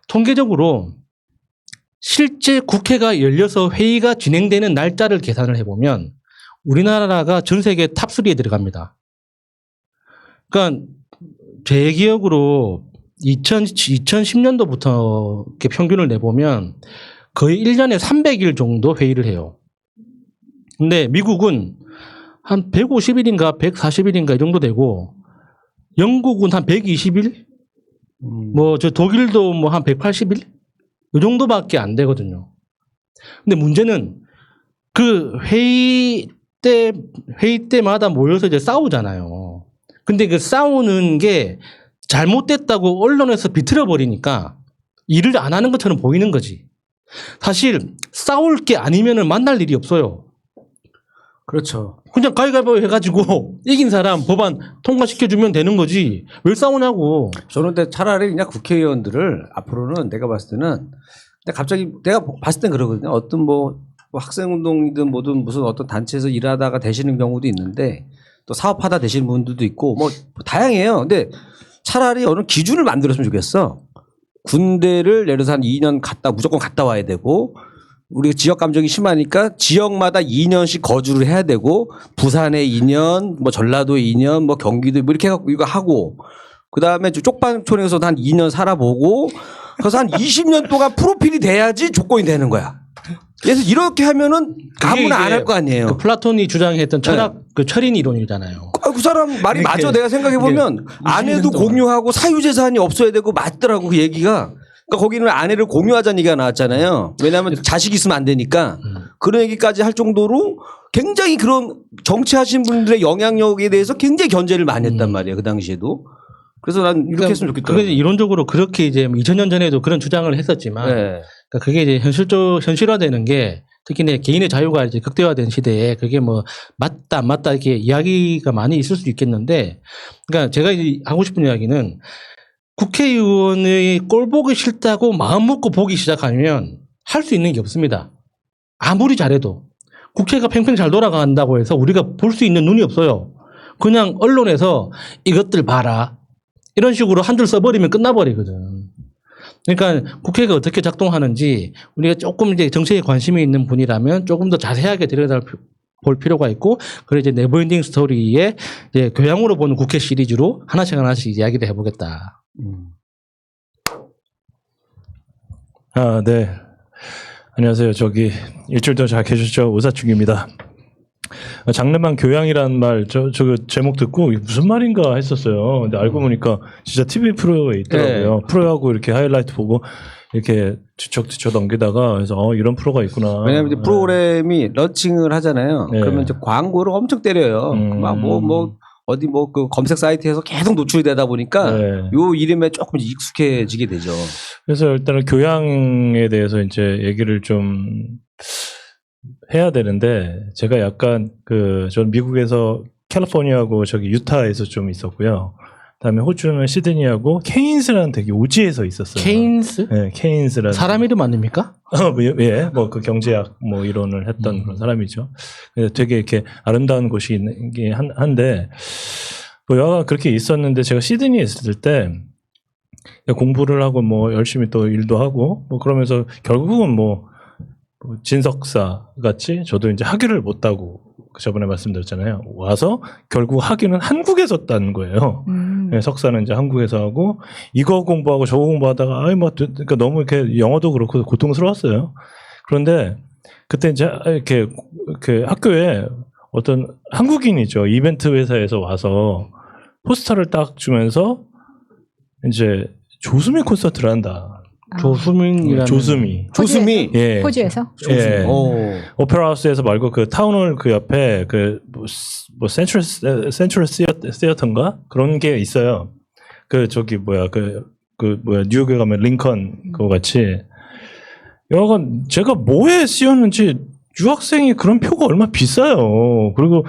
통계적으로 실제 국회가 열려서 회의가 진행되는 날짜를 계산을 해보면 우리나라가 전 세계 탑3에 들어갑니다. 그러니까 제 기억으로 2010년도부터 이렇게 평균을 내보면 거의 1년에 300일 정도 회의를 해요. 근데 미국은 한 150일인가 140일인가 이 정도 되고 영국은 한 120일? 뭐 저 독일도 뭐 한 180일? 이 정도밖에 안 되거든요. 근데 문제는 그 회의 때마다 모여서 이제 싸우잖아요. 근데 그 싸우는 게 잘못됐다고 언론에서 비틀어 버리니까 일을 안 하는 것처럼 보이는 거지. 사실 싸울 게 아니면은 만날 일이 없어요. 그렇죠. 그냥 가위바위보 해가지고 이긴 사람 법안 통과시켜주면 되는 거지. 왜 싸우냐고. 저는 근데 차라리 그냥 국회의원들을 앞으로는 내가 봤을 때는 근데 갑자기 내가 봤을 땐 그러거든요. 어떤 뭐 학생운동이든 뭐든 무슨 어떤 단체에서 일하다가 되시는 경우도 있는데 또 사업하다 되시는 분들도 있고 뭐 다양해요. 근데 차라리 어느 기준을 만들었으면 좋겠어. 군대를 예를 들어서 한 2년 무조건 갔다 와야 되고 우리 지역 감정이 심하니까 지역마다 2년씩 거주를 해야 되고 부산에 2년, 뭐 전라도에 2년, 뭐 경기도 뭐 이렇게 해갖고 이거 하고 그 다음에 쪽방촌에서도 한 2년 살아보고 그래서 한 20년 동안 프로필이 돼야지 조건이 되는 거야. 그래서 이렇게 하면은 아무나 안 할 거 아니에요. 그 플라톤이 주장했던 철학, 그 철인 이론이잖아요. 그 사람 말이 맞아. 내가 생각해보면 아내도 공유하고 사유재산이 없어야 되고 맞더라고 그 얘기가. 그러니까 거기는 아내를 공유하자는 얘기가 나왔잖아요. 왜냐하면 자식이 있으면 안 되니까 그런 얘기까지 할 정도로 굉장히 그런 정치하신 분들의 영향력에 대해서 굉장히 견제를 많이 했단 말이에요. 그 당시에도. 그래서 난 이렇게 그러니까 했으면 좋겠다. 그게 이론적으로 그렇게 이제 2000년 전에도 그런 주장을 했었지만 네. 그러니까 그게 이제 현실화되는 게 특히 내 개인의 자유가 이제 극대화된 시대에 그게 뭐 맞다 안 맞다 이렇게 이야기가 많이 있을 수 있겠는데 그러니까 제가 이제 하고 싶은 이야기는 국회의원의 꼴 보기 싫다고 마음 먹고 보기 시작하면 할 수 있는 게 없습니다. 아무리 잘해도 국회가 팽팽 잘 돌아간다고 해서 우리가 볼 수 있는 눈이 없어요. 그냥 언론에서 이것들 봐라 이런 식으로 한 줄 써버리면 끝나버리거든. 그러니까 국회가 어떻게 작동하는지 우리가 조금 이제 정치에 관심이 있는 분이라면 조금 더 자세하게 들여다볼 필요가 있고, 그래 이제 네버엔딩 스토리의 이제 교양으로 보는 국회 시리즈로 하나씩 이야기를 해보겠다. 아, 네. 안녕하세요. 저기 일주일도 잘 계셨죠? 오사충입니다. 장르만 교양이라는 말, 저 제목 듣고 이게 무슨 말인가 했었어요. 근데 알고 보니까 진짜 TV 프로에 있더라고요. 네. 프로하고 이렇게 하이라이트 보고 이렇게 뒤척뒤척 넘기다가 그래서 이런 프로가 있구나. 왜냐면 이제 프로그램이 런칭을 하잖아요. 네. 그러면 이제 광고를 엄청 때려요. 막 어디 뭐 그 검색 사이트에서 계속 노출이 되다 보니까 네. 요 이름에 조금 익숙해지게 되죠. 그래서 일단은 교양에 대해서 이제 얘기를 좀 해야 되는데, 제가 약간 전 미국에서 캘리포니아하고 저기 유타에서 좀 있었고요. 그다음에 호주는 시드니하고 케인스라는 되게 오지에서 있었어요. 케인스? 네, 케인스라는 사람 이름 아닙니까? 예, 뭐 그 경제학 뭐 이론을 했던 그런 사람이죠. 그래서 되게 이렇게 아름다운 곳이 있는 게 한데, 뭐 여가 그렇게 있었는데 제가 시드니에 있을 때 공부를 하고 뭐 열심히 또 일도 하고 뭐 그러면서 결국은 뭐 진석사 같이 저도 이제 학위를 못 따고 저번에 말씀드렸잖아요. 와서 결국 학위는 한국에서 딴 거예요. 네, 석사는 이제 한국에서 하고 이거 공부하고 저거 공부하다가 그러니까 너무 이렇게 영어도 그렇고 고통스러웠어요. 그런데 그때 이제 이렇게 그 학교에 어떤 한국인이죠. 이벤트 회사에서 와서 포스터를 딱 주면서 이제 조수미 콘서트를 한다. 조수민이라는 조수미. 예. 호주에서? 예. 오. 오페라 하우스에서 말고 그 타운홀 그 옆에 뭐 센트럴 시어터인가 그런 게 있어요. 저기 뉴욕에 가면 링컨 그거 같이. 여하간 제가 뭐에 쓰였는지 유학생이 그런 표가 얼마나 비싸요. 그리고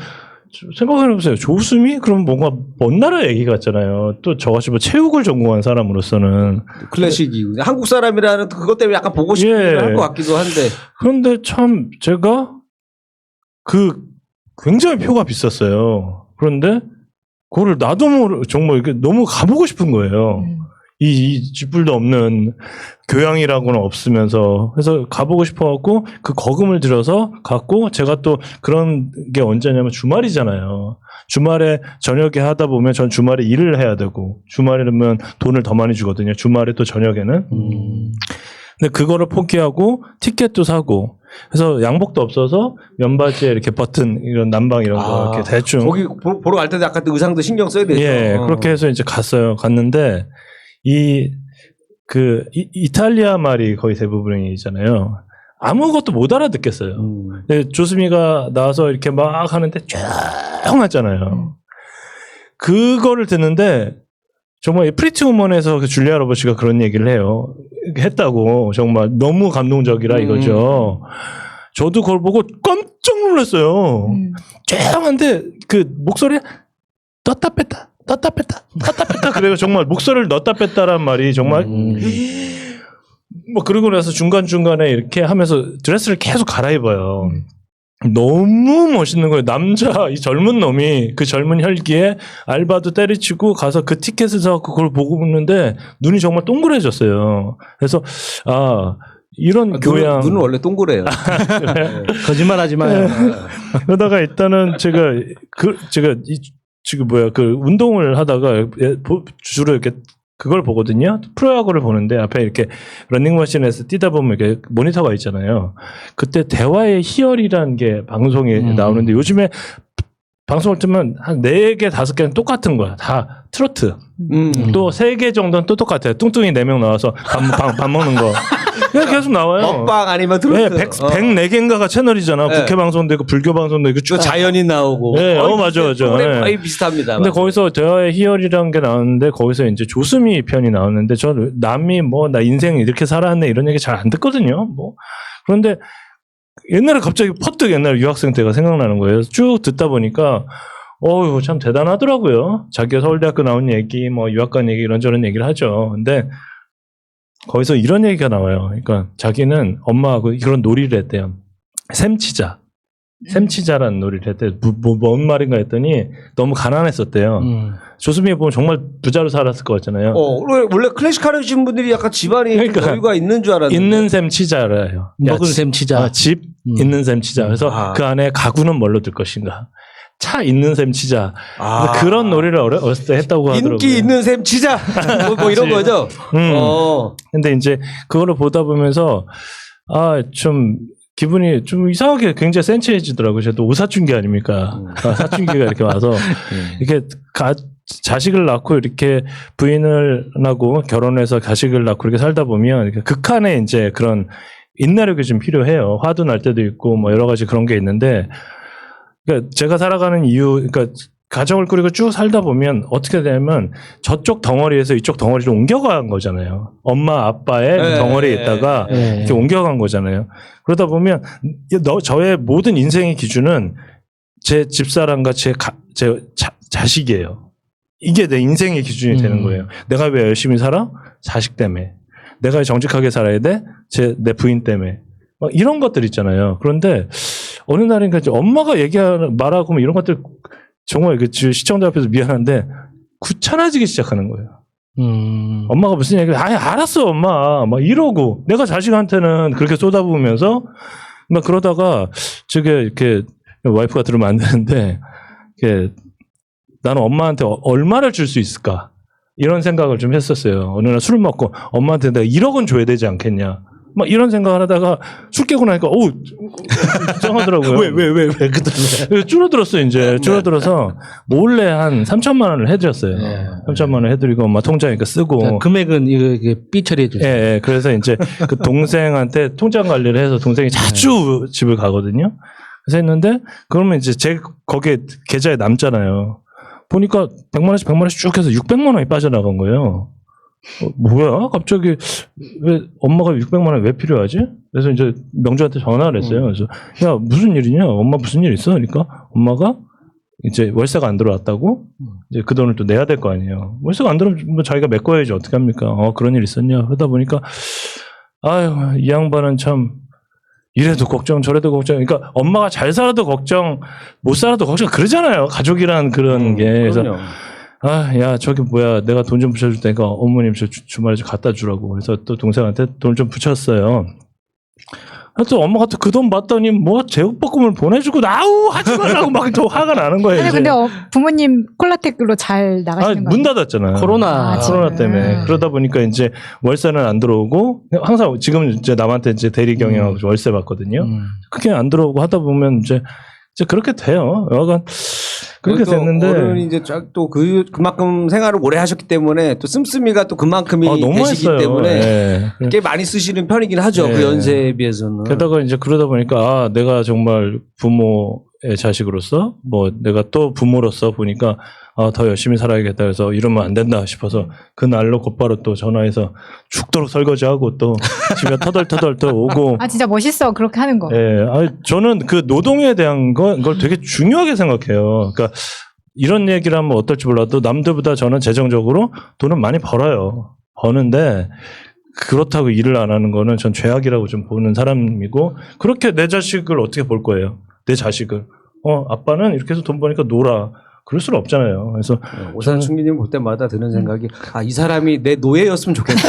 생각해보세요. 조수미? 그럼 뭔가 먼 나라 얘기 같잖아요. 또 저같이 뭐 체육을 전공한 사람으로서는. 클래식이 한국 사람이라는 그것 때문에 약간 보고 싶긴 예. 할 것 같기도 한데. 그런데 참 제가 굉장히 표가 비쌌어요. 그런데 그거를 나도 정말 이렇게 너무 가보고 싶은 거예요. 이 쥐뿔도 없는 교양이라고는 없으면서 그래서 가보고 싶어갖고 그 거금을 들여서 갔고 제가 또 그런 게 언제냐면 주말이잖아요. 주말에 저녁에 하다 보면 전 주말에 일을 해야 되고 주말이면 돈을 더 많이 주거든요. 주말에 또 저녁에는. 근데 그거를 포기하고 티켓도 사고 그래서 양복도 없어서 면바지에 이렇게 버튼 이런 남방 이런 거 이렇게 대충 거기 보러 갈 때도 약간 의상도 신경 써야 되죠. 예 그렇게 해서 이제 갔는데 이탈리아 말이 거의 대부분이잖아요. 아무것도 못 알아듣겠어요. 근데 조수미가 나와서 이렇게 막 하는데 조용하잖아요. 그거를 듣는데 정말 프리티 우먼에서 그 줄리아 로버츠가 그런 얘기를 했다고 정말 너무 감동적이라 이거죠. 저도 그걸 보고 깜짝 놀랐어요. 조용한데 그 목소리 떴다 뺐다 떴다 뺐다 떴다 뺐다 그래요. 정말 목소리를 넣었다 뺐다란 말이 정말 뭐 그러고 나서 중간중간에 이렇게 하면서 드레스를 계속 갈아입어요. 너무 멋있는 거예요. 이 젊은 놈이 그 젊은 혈기에 알바도 때려치고 가서 그 티켓을 사서 그걸 보고 있는데 눈이 정말 동그래졌어요. 그래서 이런 교양 눈은 원래 동그래요. 거짓말하지 마요. 그러다가 일단은 제가 운동을 하다가 주로 이렇게 그걸 보거든요. 프로야구를 보는데 앞에 이렇게 런닝머신에서 뛰다 보면 이렇게 모니터가 있잖아요. 그때 대화의 희열이라는 게 방송에 나오는데 요즘에 방송을 틀면 한 4개, 5개는 똑같은 거야. 다 트로트. 또 3개 정도는 또 똑같아요. 뚱뚱이 4명 나와서 밥 먹는 거. 그냥 계속 나와요. 먹방 아니면 트로트. 네, 104개인가가 채널이잖아. 네. 국회 방송도 있고 불교 방송도 있고 쭉. 자연인 나오고. 네, 맞아. 프로그램 네. 거의 비슷합니다. 근데 맞아요. 거기서 대화의 희열이라는 게 나오는데 거기서 이제 조수미 편이 나오는데 저는 남이 나 인생 이렇게 살았네 이런 얘기 잘 안 듣거든요. 그런데 옛날에 갑자기 퍼뜩 옛날 유학생 때가 생각나는 거예요. 쭉 듣다 보니까 참 대단하더라고요. 자기가 서울대학교 나온 얘기, 유학 간 얘기 이런저런 얘기를 하죠. 근데 거기서 이런 얘기가 나와요. 그러니까 자기는 엄마하고 그런 놀이를 했대요. 샘치자라는 놀이를 했대요. 뭔 말인가 했더니 너무 가난했었대요. 조수미에 보면 정말 부자로 살았을 것 같잖아요. 원래 클래식 하시는 분들이 약간 집안이 그러니까 여유가 있는 줄 알았는데. 있는 셈 치자래요. 먹은 셈 치자. 집 있는 셈 치자. 그래서 그 안에 가구는 뭘로 들 것인가. 차 있는 셈 치자. 그런 놀이를 어렸을 때 했다고 하더라고요. 인기 있는 셈 치자. 뭐 이런 거죠. 근데 이제 그거를 보다 보면서 좀 기분이 좀 이상하게 굉장히 센치해지더라고요. 저도 오사춘기 아닙니까? 사춘기가 이렇게 와서 이렇게 자식을 낳고 이렇게 부인을 하고 결혼해서 자식을 낳고 이렇게 살다 보면 이렇게 극한의 이제 그런 인내력이 좀 필요해요. 화도 날 때도 있고 여러 가지 그런 게 있는데 그러니까 제가 살아가는 이유 그러니까 가정을 꾸리고 쭉 살다 보면 어떻게 되냐면 저쪽 덩어리에서 이쪽 덩어리로 옮겨간 거잖아요. 엄마 아빠의 덩어리에 있다가 이렇게 옮겨간 거잖아요. 그러다 보면 저의 모든 인생의 기준은 제 집사람과 제 자식이에요. 이게 내 인생의 기준이 되는 거예요. 내가 왜 열심히 살아? 자식 때문에. 내가 정직하게 살아야 돼? 내 부인 때문에. 이런 것들 있잖아요. 그런데 어느 날인가 이제 엄마가 말하고 이런 것들 정말 시청자 앞에서 미안한데 귀찮아지기 시작하는 거예요. 엄마가 무슨 얘기를 알았어 엄마 이러고 내가 자식한테는 그렇게 쏟아부으면서 그러다가 저게 이렇게 와이프가 들으면 안 되는데 나는 엄마한테 얼마를 줄 수 있을까 이런 생각을 좀 했었어요. 어느 날 술 먹고 엄마한테 내가 1억은 줘야 되지 않겠냐 이런 생각을 하다가 술 깨고 나니까 이상하더라고요. 왜 줄어들었어요. 이제 줄어들어서 몰래 한 3천만 원을 해드렸어요. 3천만 원 해드리고 통장에 쓰고 금액은 이거 삐 처리해 주세요. 예. 그래서 이제 그 동생한테 통장 관리를 해서 동생이 자주 집을 가거든요. 그래서 했는데 그러면 이제 거기에 계좌에 남잖아요. 보니까 100만 원씩 쭉 해서 600만 원이 빠져나간 거예요. 뭐야? 갑자기 왜 엄마가 600만 원 왜 필요하지? 그래서 이제 명주한테 전화를 했어요. 그래서 야 무슨 일이냐? 엄마 무슨 일 있어? 그러니까 엄마가 이제 월세가 안 들어왔다고 이제 그 돈을 또 내야 될 거 아니에요. 월세가 안 들어오면 뭐 자기가 메꿔야지 어떻게 합니까? 그런 일 있었냐? 그러다 보니까 아유 이 양반은 참 이래도 걱정 저래도 걱정. 그러니까 엄마가 잘 살아도 걱정 못 살아도 걱정 그러잖아요. 가족이란 그런 게. 그래서 그럼요. 야, 저기 뭐야, 내가 돈 좀 붙여줄 테니까 어머님 저 주말에 좀 갖다 주라고. 그래서 또 동생한테 돈을 좀 붙였어요. 또 엄마가 또 그 돈 받더니 뭐 제육볶음을 보내주고 아우 하지 말라고 막 또 화가 나는 거예요. 아니 이제. 근데 부모님 콜라텍으로 잘 나가시는 거 문 아니에요? 닫았잖아요. 코로나. 코로나 때문에. 지금. 그러다 보니까 이제 월세는 안 들어오고 항상 지금 이제 남한테 이제 대리 경영하고 월세 받거든요. 그게 안 들어오고 하다 보면 이제 그렇게 돼요. 여하간 그렇게 또 됐는데. 어른이 이제 또 그만큼 생활을 오래 하셨기 때문에 또 씀씀이가 또 그만큼이 너무 되시기 했어요. 때문에 예. 꽤 많이 쓰시는 편이긴 하죠. 네. 그 연세에 비해서는. 게다가 이제 그러다 보니까 내가 정말 부모의 자식으로서 뭐 내가 또 부모로서 보니까 더 열심히 살아야겠다 해서 이러면 안 된다 싶어서 그 날로 곧바로 또 전화해서 죽도록 설거지하고 또 집에 터덜터덜 또 오고. 아 진짜 멋있어 그렇게 하는 거. 예, 저는 그 노동에 대한 걸 되게 중요하게 생각해요. 그러니까 이런 얘기를 하면 어떨지 몰라도 남들보다 저는 재정적으로 돈을 많이 벌어요. 버는데 그렇다고 일을 안 하는 거는 전 죄악이라고 좀 보는 사람이고 그렇게 내 자식을 어떻게 볼 거예요? 내 자식을. 아빠는 이렇게 해서 돈 버니까 놀아. 그럴 수는 없잖아요. 그래서 오산 충기님 볼 때마다 드는 생각이 이 사람이 내 노예였으면 좋겠다.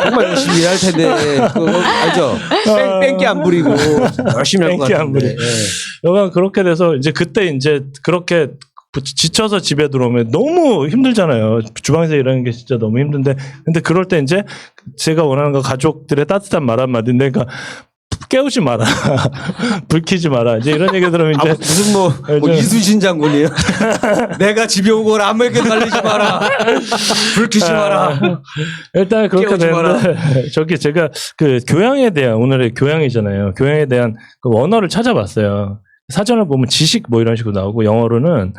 정말 열심히 일할 텐데 그거 알죠? 뺑기 안 부리고 열심히 할 것 뺑기 안 같은데. 부리고. 여간 그렇게 돼서 이제 그때 이제 그렇게 지쳐서 집에 들어오면 너무 힘들잖아요. 주방에서 일하는 게 진짜 너무 힘든데 근데 그럴 때 이제 제가 원하는 거 가족들의 따뜻한 말 한마디인데 그러니까 깨우지 마라. 불 켜지 마라. 이제 이런 얘기 들으면 이제 무슨 뭐 이순신 장군이에요? 내가 집에 오고 아무에게 달리지 마라. 불 켜지 마라. 일단 그렇게 깨우지 되는데 저기 제가 그 교양에 대한 오늘의 교양이잖아요. 교양에 대한 그 원어를 찾아봤어요. 사전을 보면 지식 뭐 이런 식으로 나오고 영어로는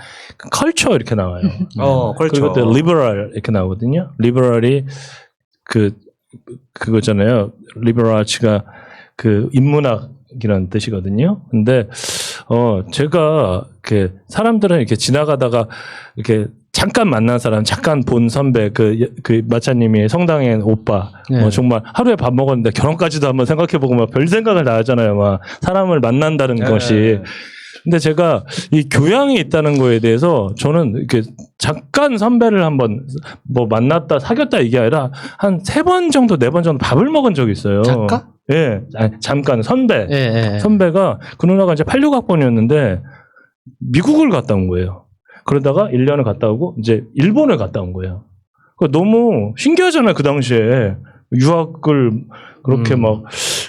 컬처 이렇게 나와요. 컬처. 그리고 또 리버럴 이렇게 나오거든요. 리버럴이 그거잖아요. 리버럴 아츠가 그 인문학이라는 뜻이거든요. 근데 제가 그 사람들은 이렇게 지나가다가 이렇게 잠깐 만난 사람, 잠깐 본 선배, 그 마차님이 성당의 오빠, 네. 정말 하루에 밥 먹었는데 결혼까지도 한번 생각해보고 막 별 생각을 다 하잖아요. 막 사람을 만난다는 것이. 근데 제가 이 교양이 있다는 거에 대해서 저는 이렇게 잠깐 선배를 한번 뭐 만났다 사귀었다 이게 아니라 한 3번 정도 4번 정도 밥을 먹은 적이 있어요. 잠깐? 예, 잠깐 선배. 예. 선배가 그 누나가 이제 86학번이었는데 미국을 갔다 온 거예요. 그러다가 1년을 갔다 오고 이제 일본을 갔다 온 거예요. 너무 신기하잖아요. 그 당시에 유학을 그렇게 막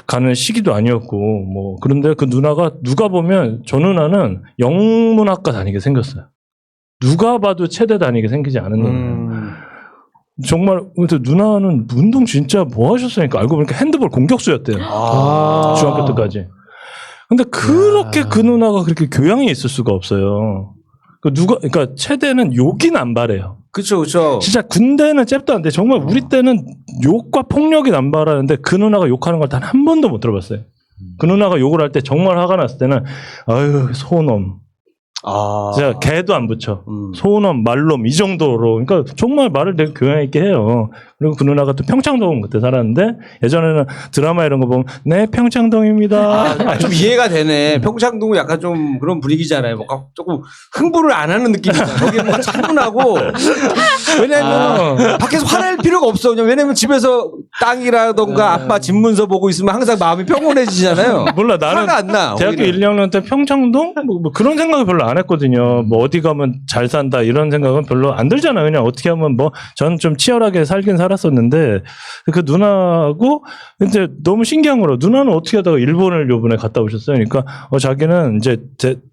가는 시기도 아니었고 뭐 그런데 그 누나가 누가 보면 저 누나는 영문학과 다니게 생겼어요. 누가 봐도 체대 다니게 생기지 않은 누나예요. 정말 근데 누나는 운동 진짜 뭐 하셨으니까 알고 보니까 핸드볼 공격수였대요. 중학교 때까지. 근데 그렇게 그 누나가 그렇게 교양이 있을 수가 없어요. 그러니까 체대는 욕이 남발해요. 그렇죠. 진짜 군대는 잽도 안 돼. 정말 우리 때는 욕과 폭력이 남발하는데 그 누나가 욕하는 걸 단 한 번도 못 들어봤어요. 그 누나가 욕을 할 때 정말 화가 났을 때는 아유 소놈. 제가 개도 안 붙여. 소놈, 말놈 이 정도로. 그러니까 정말 말을 되게 교양 있게 해요. 그리고 그 누나가 또 평창동 그때 살았는데 예전에는 드라마 이런 거 보면 네 평창동입니다. 좀 이해가 되네. 평창동은 약간 좀 그런 분위기잖아요. 뭔가 조금 흥분을 안 하는 느낌이잖아요. 거기 뭐 차분하고. 왜냐면 밖에서 화낼 필요가 없어. 왜냐면 집에서 땅이라던가 아빠 집 문서 보고 있으면 항상 마음이 평온해지잖아요. 몰라 나는 화가 안 나. 대학교 오히려. 1학년 때 평창동 뭐 그런 생각을 별로 안 했거든요. 뭐 어디 가면 잘 산다 이런 생각은 별로 안 들잖아요. 그냥 어떻게 하면 뭐 저는 좀 치열하게 살긴 살았었는데 그 누나하고 이제 너무 신기한 거로 누나는 어떻게 하다가 일본을 요번에 갔다 오셨어요. 그러니까 자기는 이제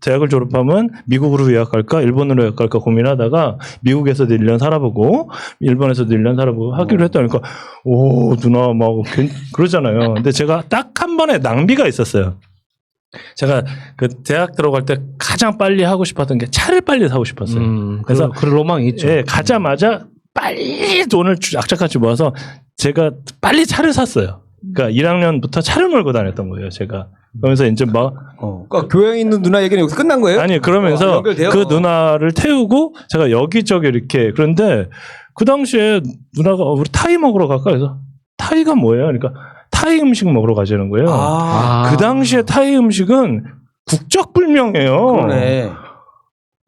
대학을 졸업하면 미국으로 유학 갈까 일본으로 유학 갈까 고민하다가 미국에서도 1년 살아보고 일본에서도 1년 살아보고 하기로 했다. 그러니까 오 누나 막 그러잖아요. 근데 제가 딱 한 번에 낭비가 있었어요. 제가 그 대학 들어갈 때 가장 빨리 하고 싶었던 게 차를 빨리 사고 싶었어요. 그래서 그런 로망이 있죠. 예, 가자마자 빨리 돈을 악착같이 모아서 제가 빨리 차를 샀어요. 그러니까 1학년부터 차를 몰고 다녔던 거예요, 제가. 그러면서 이제 막 그러니까 교양에 있는 누나 얘기는 여기서 끝난 거예요? 아니 그러면서 연결돼요? 그 누나를 태우고 제가 여기저기 이렇게 그런데 그 당시에 누나가 우리 타이 먹으러 갈까 해서 타이가 뭐예요? 그러니까 타이 음식 먹으러 가자는 거예요. 그 당시에 타이 음식은 국적불명이에요. 그러네.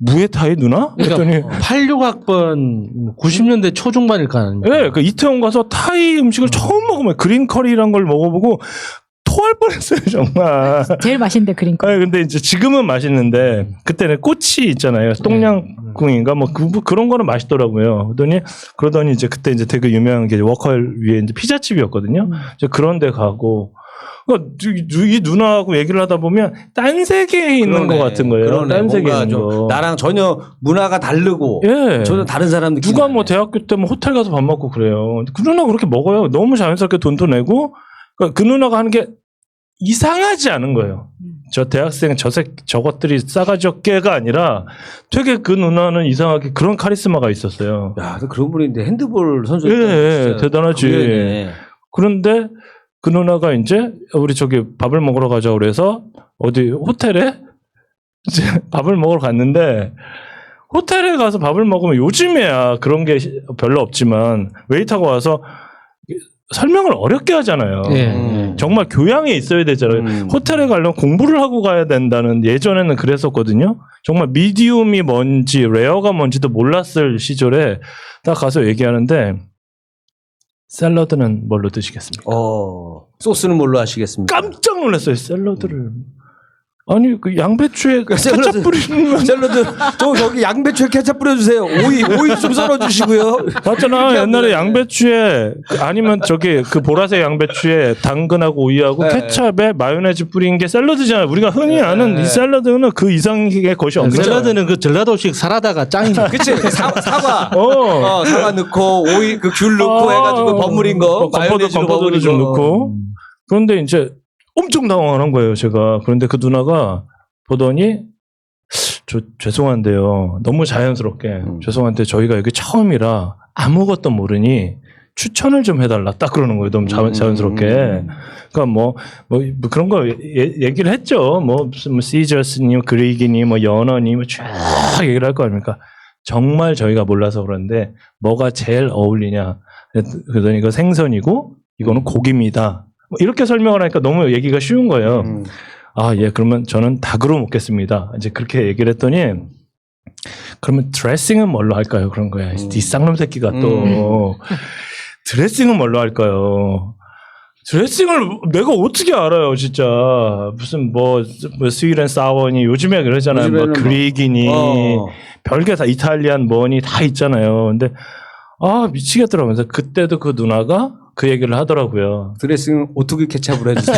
무에타이 누나? 그러니까 그랬더니 86학번 90년대 초중반일 거 아닙니까? 네, 그 이태원 가서 타이 음식을 처음 먹으면 그린 커리란 걸 먹어보고 토할 뻔했어요 정말. 제일 맛있는데 그린 거. 아니, 근데 이제 지금은 맛있는데 그때는 꼬치 있잖아요. 똥냥꿍인가 뭐 그런 거는 맛있더라고요. 그러더니 이제 그때 이제 되게 유명한 게 워커힐 위에 이제 피자집이었거든요. 이제 그런 데 가고. 그러니까 이 누나하고 얘기를 하다 보면 딴 세계에 있는 것 같은 거예요. 그러네. 딴 세계에 뭔가 있는 좀 거. 나랑 전혀 문화가 다르고 예. 전혀 다른 사람 느낌. 누가 뭐 대학교 때 뭐 호텔 가서 밥 먹고 그래요. 그 누나 그렇게 먹어요. 너무 자연스럽게 돈도 내고 그러니까 그 누나가 하는 게 이상하지 않은 거예요. 저 대학생 저것들이 싸가지 없게가 아니라 되게 그 누나는 이상하게 그런 카리스마가 있었어요. 야, 그런 분인데 핸드볼 선수. 예, 대단하지. 그런데 그 누나가 이제 우리 저기 밥을 먹으러 가자고 그래서 어디 호텔에 이제 밥을 먹으러 갔는데 호텔에 가서 밥을 먹으면 요즘에야 그런 게 별로 없지만 웨이터가 와서 설명을 어렵게 하잖아요. 정말 교양이 있어야 되잖아요. 호텔에 가려면 공부를 하고 가야 된다는 예전에는 그랬었거든요. 정말 미디움이 뭔지 레어가 뭔지도 몰랐을 시절에 딱 가서 얘기하는데 샐러드는 뭘로 드시겠습니까? 소스는 뭘로 하시겠습니까? 깜짝 놀랐어요. 샐러드를. 아니 그 양배추에 케첩 뿌리는 샐러드 저기 양배추에 케첩 뿌려주세요. 오이 좀 썰어주시고요. 맞잖아. 옛날에 양배추에 아니면 저기 그 보라색 양배추에 당근하고 오이하고 케첩에 마요네즈 뿌린 게 샐러드잖아요. 우리가 흔히 아는 이 샐러드는 그 이상의 것이 없는 거예요. 샐러드는 그 전라도식 사라다가 짱이죠. 그치 사과 사과 넣고 오이 그 귤 넣고 해가지고 버무린 거 마요네즈로 버무린 좀 거 넣고. 그런데 이제 엄청 당황한 거예요, 제가. 그런데 그 누나가 보더니 죄송한데요. 너무 자연스럽게 죄송한데 저희가 여기 처음이라 아무것도 모르니 추천을 좀 해달라. 딱 그러는 거예요. 너무 자연스럽게. 그러니까 뭐 그런 거 얘기를 했죠. 무슨 시저스니, 그리기니, 연어니, 쫙 얘기를 할 거 아닙니까? 정말 저희가 몰라서 그런데 뭐가 제일 어울리냐. 그러더니 이거 생선이고 이거는 고기입니다. 이렇게 설명을 하니까 너무 얘기가 쉬운 거예요. 아, 예, 그러면 저는 닭으로 먹겠습니다. 이제 그렇게 얘기를 했더니, 그러면 드레싱은 뭘로 할까요? 그런 거야. 이 쌍놈 새끼가 또, 드레싱은 뭘로 할까요? 드레싱을 내가 어떻게 알아요, 진짜. 무슨 스윗 앤 사워니, 요즘에 그러잖아요. 뭐 그릭이니, 별게 다 이탈리안 뭐니 다 있잖아요. 근데, 미치겠더라고요. 그때도 그 누나가 그 얘기를 하더라고요. 드레싱 오뚜기 케찹으로 해주세요.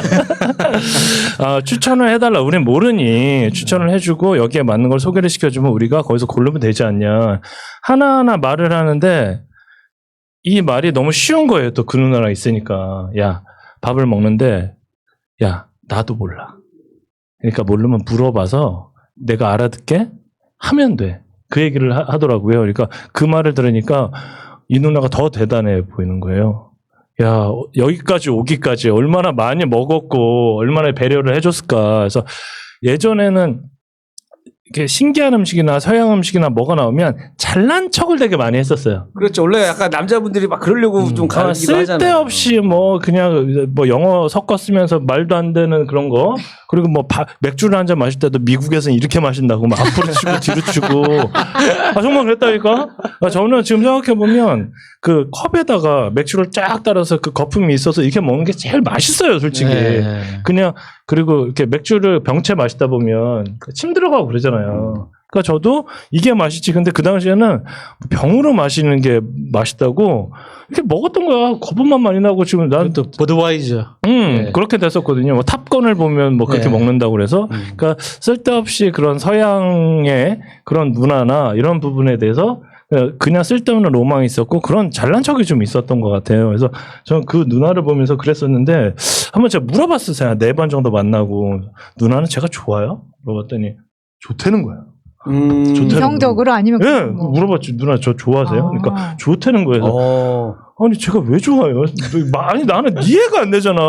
추천을 해달라. 우린 모르니 추천을 해주고 여기에 맞는 걸 소개를 시켜주면 우리가 거기서 고르면 되지 않냐. 하나하나 말을 하는데 이 말이 너무 쉬운 거예요. 또 그 누나랑 있으니까. 야, 밥을 먹는데 야, 나도 몰라. 그러니까 모르면 물어봐서 내가 알아듣게 하면 돼. 그 얘기를 하더라고요. 그러니까 그 말을 들으니까 이 누나가 더 대단해 보이는 거예요. 야, 여기까지 오기까지 얼마나 많이 먹었고 얼마나 배려를 해줬을까. 그래서 예전에는 이렇게 신기한 음식이나 서양 음식이나 뭐가 나오면 잘난 척을 되게 많이 했었어요. 그렇죠. 원래 약간 남자분들이 막 그러려고 좀 가르치기도 하잖아요. 쓸데없이 그냥 영어 섞어 쓰면서 말도 안 되는 그런 거. 그리고 맥주를 한 잔 마실 때도 미국에서는 이렇게 마신다고 막 앞으로 치고 뒤로 치고. 정말 그랬다니까? 저는 지금 생각해보면 그 컵에다가 맥주를 쫙 따라서 그 거품이 있어서 이렇게 먹는 게 제일 맛있어요, 솔직히. 네. 그냥, 그리고 이렇게 맥주를 병채 마시다 보면 침 들어가고 그러잖아요. 그러니까 저도 이게 맛있지. 근데 그 당시에는 병으로 마시는 게 맛있다고 이렇게 먹었던 거야. 거품만 많이 나고 지금 난 또 버드와이저. 네. 그렇게 됐었거든요. 탑건을 보면 그렇게 먹는다고 그래서. 그러니까 쓸데없이 그런 서양의 그런 문화나 이런 부분에 대해서 그냥 쓸데없는 로망이 있었고 그런 잘난 척이 좀 있었던 것 같아요. 그래서 저는 그 누나를 보면서 그랬었는데 한번 제가 물어봤어요. 4번 정도 만나고 누나는 제가 좋아요? 물어봤더니 좋다는 거예요. 좋다는 이성적으로 아니면 예, 뭐. 물어봤지. 누나 저 좋아하세요? 아. 그러니까 좋다는 거예요. 어. 아니 제가 왜 좋아요? 아니 나는 이해가 안 되잖아.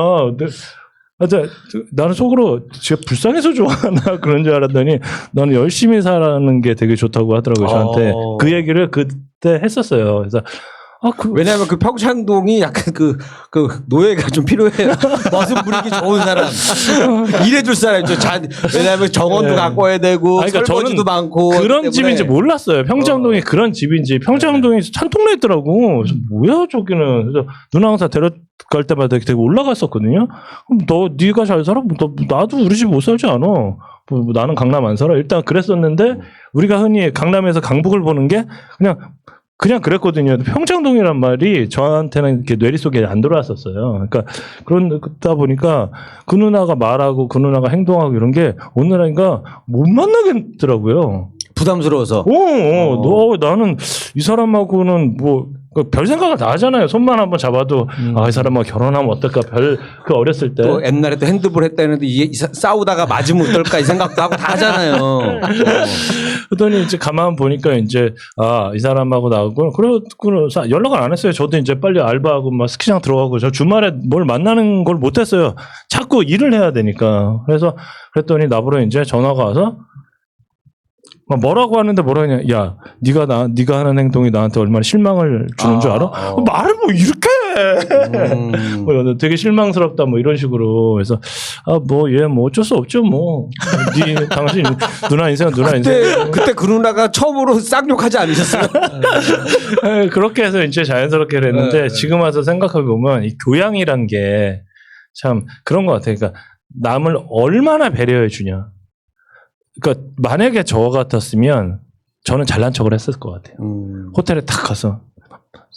나는 속으로 제가 불쌍해서 좋아하나 그런 줄 알았더니 나는 열심히 사는 게 되게 좋다고 하더라고요. 저한테 그 얘기를 그때 했었어요. 그래서 왜냐하면 그 평창동이 약간 그 노예가 좀 필요해요. 멋은 부리기 좋은 사람, 일해줄 사람. 왜냐하면 정원도 네. 갖고 와야 되고, 그러니까 설거지도 많고. 그런 때문에. 집인지 몰랐어요. 평창동이 그런 집인지. 평창동이 찬통로 있더라고. 그래서 뭐야 저기는. 그래서 누나 항상 데려갈 때마다 되게 올라갔었거든요. 그럼 네가 잘 살아? 나도 우리 집 못 살지 않아. 나는 강남 안 살아. 일단 그랬었는데 우리가 흔히 강남에서 강북을 보는 게 그냥 그랬거든요. 평창동이란 말이 저한테는 이렇게 뇌리 속에 안 들어왔었어요. 그러니까 그러다 보니까 그 누나가 말하고 그 누나가 행동하고 이런 게 어느 날인가 못 만나겠더라고요. 부담스러워서. 나는 이 사람하고는 별 생각을 다 하잖아요. 손만 한번 잡아도 이 사람하고 결혼하면 어떨까 그 어렸을 때. 또 옛날에 또 핸드볼 했다는데 싸우다가 맞으면 어떨까 이 생각도 하고 다 하잖아요. 그러더니 이제 가만 보니까 이제 이 사람하고 나하고 그러고 연락을 안 했어요. 저도 이제 빨리 알바하고 막 스키장 들어가고 저 주말에 뭘 만나는 걸 못 했어요. 자꾸 일을 해야 되니까. 그랬더니 나보러 이제 전화가 와서 뭐라고 하는데 뭐라 하냐. 야, 네가 하는 행동이 나한테 얼마나 실망을 주는 줄 알아? 말을 뭐 이렇게 해. 되게 실망스럽다 뭐 이런 식으로. 그래서 얘 어쩔 수 없죠 뭐. 당신 누나 인생은 누나 인생. 그때 그 누나가 처음으로 쌍욕하지 않으셨어요? 그렇게 해서 이제 자연스럽게 됐는데 지금 와서 생각해 보면 이 교양이란 게 참 그런 것 같아요. 그러니까 남을 얼마나 배려해 주냐. 그러니까 만약에 저 같았으면 저는 잘난 척을 했을 것 같아요. 호텔에 탁 가서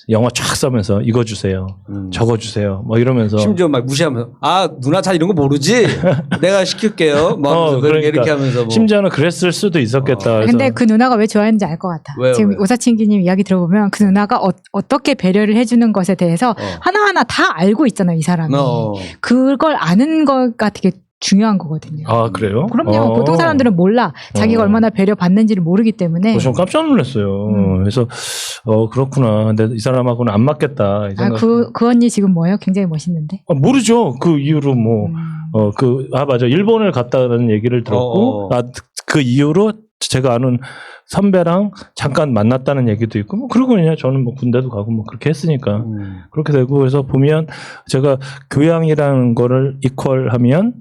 영화 쫙 써면서 이거 주세요. 저거 주세요. 뭐 이러면서 심지어 막 무시하면서 누나 잘 이런 거 모르지? 내가 시킬게요. 뭐 그러니까. 이렇게 하면서 뭐. 심지어는 그랬을 수도 있었겠다. 그래서 근데 그 누나가 왜 좋아했는지 알 것 같아. 왜요? 지금 오사친기님 이야기 들어보면 그 누나가 어떻게 배려를 해주는 것에 대해서 하나하나 다 알고 있잖아요, 이 사람이. 그걸 아는 거가 되게 중요한 거거든요. 그래요? 그럼요. 보통 사람들은 몰라. 자기가 얼마나 배려받는지를 모르기 때문에. 저 깜짝 놀랐어요. 그래서 그렇구나. 근데 이 사람하고는 안 맞겠다. 이 생각. 그 언니 지금 뭐예요? 굉장히 멋있는데. 모르죠. 그 이후로 맞아. 일본을 갔다는 얘기를 들었고, 그 이후로 제가 아는 선배랑 잠깐 만났다는 얘기도 있고, 그러고 그냥 저는 군대도 가고 그렇게 했으니까. 그렇게 되고, 그래서 보면 제가 교양이라는 거를 이퀄하면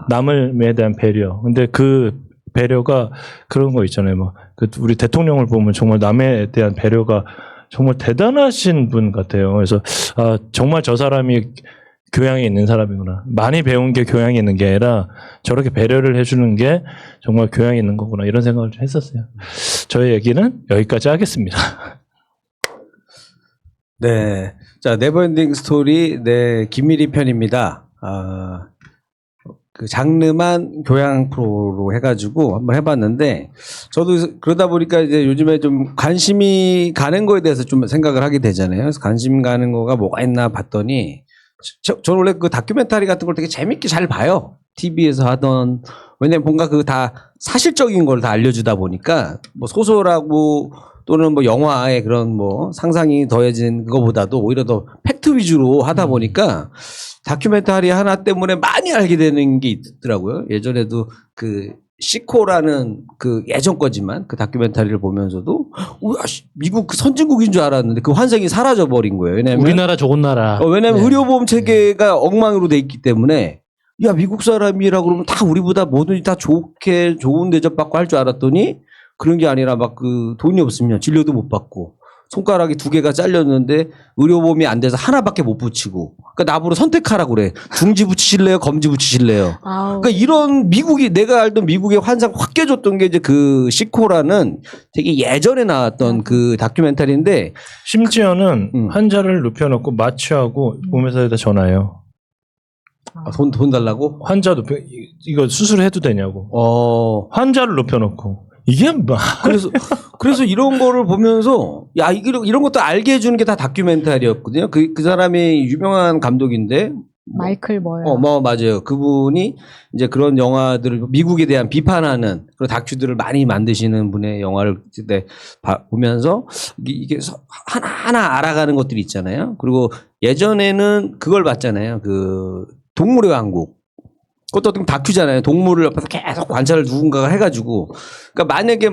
남을에 대한 배려. 근데 그 배려가 그런 거 있잖아요. 우리 대통령을 보면 정말 남에 대한 배려가 정말 대단하신 분 같아요. 그래서 정말 저 사람이 교양이 있는 사람이구나. 많이 배운 게 교양이 있는 게 아니라 저렇게 배려를 해주는 게 정말 교양이 있는 거구나. 이런 생각을 좀 했었어요. 저의 얘기는 여기까지 하겠습니다. 네. 자, 네버엔딩 스토리, 김미리 편입니다. 그 장르만 교양 프로로 해가지고 한번 해봤는데, 저도 그러다 보니까 이제 요즘에 좀 관심이 가는 거에 대해서 좀 생각을 하게 되잖아요. 그래서 관심 가는 거가 뭐가 있나 봤더니, 저는 원래 그 다큐멘터리 같은 걸 되게 재밌게 잘 봐요. TV에서 하던, 왜냐면 뭔가 다 사실적인 걸 다 알려주다 보니까, 소설하고 또는 영화의 그런 상상이 더해진 그거보다도 오히려 더 팩트 위주로 하다 보니까, 다큐멘터리 하나 때문에 많이 알게 되는 게 있더라고요. 예전에도 그 시코라는 그 예전 거지만 그 다큐멘터리를 보면서도 미국 그 선진국인 줄 알았는데 그 환상이 사라져 버린 거예요. 왜냐면 우리나라 좋은 나라. 왜냐면 의료보험 체계가 엉망으로 돼 있기 때문에 미국 사람이라 그러면 다 우리보다 뭐든지 다 좋은 대접받고 할 줄 알았더니 그런 게 아니라 그 돈이 없으면 진료도 못 받고 손가락이 2개가 잘렸는데 의료보험이 안 돼서 하나밖에 못 붙이고. 그러니까 나보고 선택하라고 그래. 중지 붙이실래요? 검지 붙이실래요? 그러니까 이런 내가 알던 미국의 환상 확 깨졌던 게 이제 그 시코라는 되게 예전에 나왔던 그 다큐멘터리인데 심지어는 환자를 눕혀놓고 마취하고 몸에서에다 전화해요. 돈 달라고? 환자 이거 수술해도 되냐고. 환자를 눕혀놓고. 이게 그래서 이런 거를 보면서 이런 것도 알게 해주는 게 다 다큐멘터리였거든요. 그 사람이 유명한 감독인데 마이클 뭐요? 뭐 맞아요. 그분이 이제 그런 영화들을 미국에 대한 비판하는 그런 다큐들을 많이 만드시는 분의 영화를 그때 보면서 이게 하나하나 알아가는 것들이 있잖아요. 그리고 예전에는 그걸 봤잖아요. 그 동물의 왕국. 그것도 어떤 다큐잖아요. 동물을 옆에서 계속 관찰을 누군가가 해가지고. 그러니까 만약에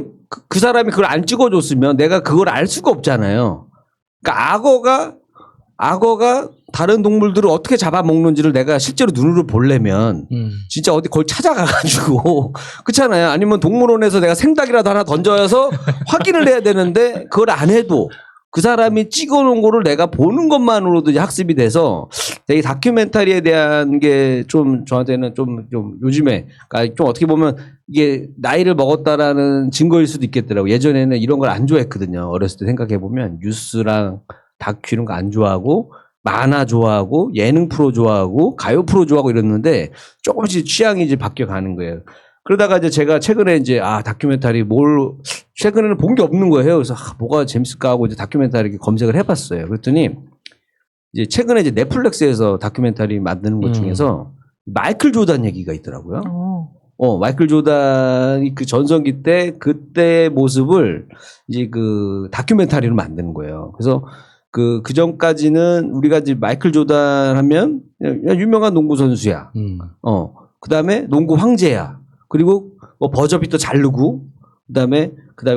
그 사람이 그걸 안 찍어줬으면 내가 그걸 알 수가 없잖아요. 그러니까 악어가 다른 동물들을 어떻게 잡아먹는지를 내가 실제로 눈으로 보려면 진짜 어디 거기 찾아가가지고 그렇잖아요. 아니면 동물원에서 내가 생닭이라도 하나 던져서 확인을 해야 되는데 그걸 안 해도 그 사람이 찍어놓은 거를 내가 보는 것만으로도 이제 학습이 돼서 되게 다큐멘터리에 대한 게 좀 저한테는 좀 요즘에 그러니까 좀 어떻게 보면 이게 나이를 먹었다라는 증거일 수도 있겠더라고요. 예전에는 이런 걸 안 좋아했거든요. 어렸을 때 생각해보면 뉴스랑 다큐 이런 거 안 좋아하고 만화 좋아하고 예능 프로 좋아하고 가요 프로 좋아하고 이랬는데 조금씩 취향이 이제 바뀌어가는 거예요. 그러다가 이제 제가 최근에 이제 다큐멘터리 최근에는 본 게 없는 거예요. 그래서 뭐가 재밌을까 하고 이제 다큐멘터리 이렇게 검색을 해봤어요. 그랬더니 이제 최근에 이제 넷플릭스에서 다큐멘터리 만드는 것 중에서 마이클 조단 얘기가 있더라고요. 마이클 조단이 그 전성기 때 그때 모습을 이제 그 다큐멘터리로 만드는 거예요. 그래서 그 전까지는 우리가 이제 마이클 조단 하면 그냥 유명한 농구 선수야. 그 다음에 농구 황제야. 그리고 뭐 버저비터 자르고, 그다음에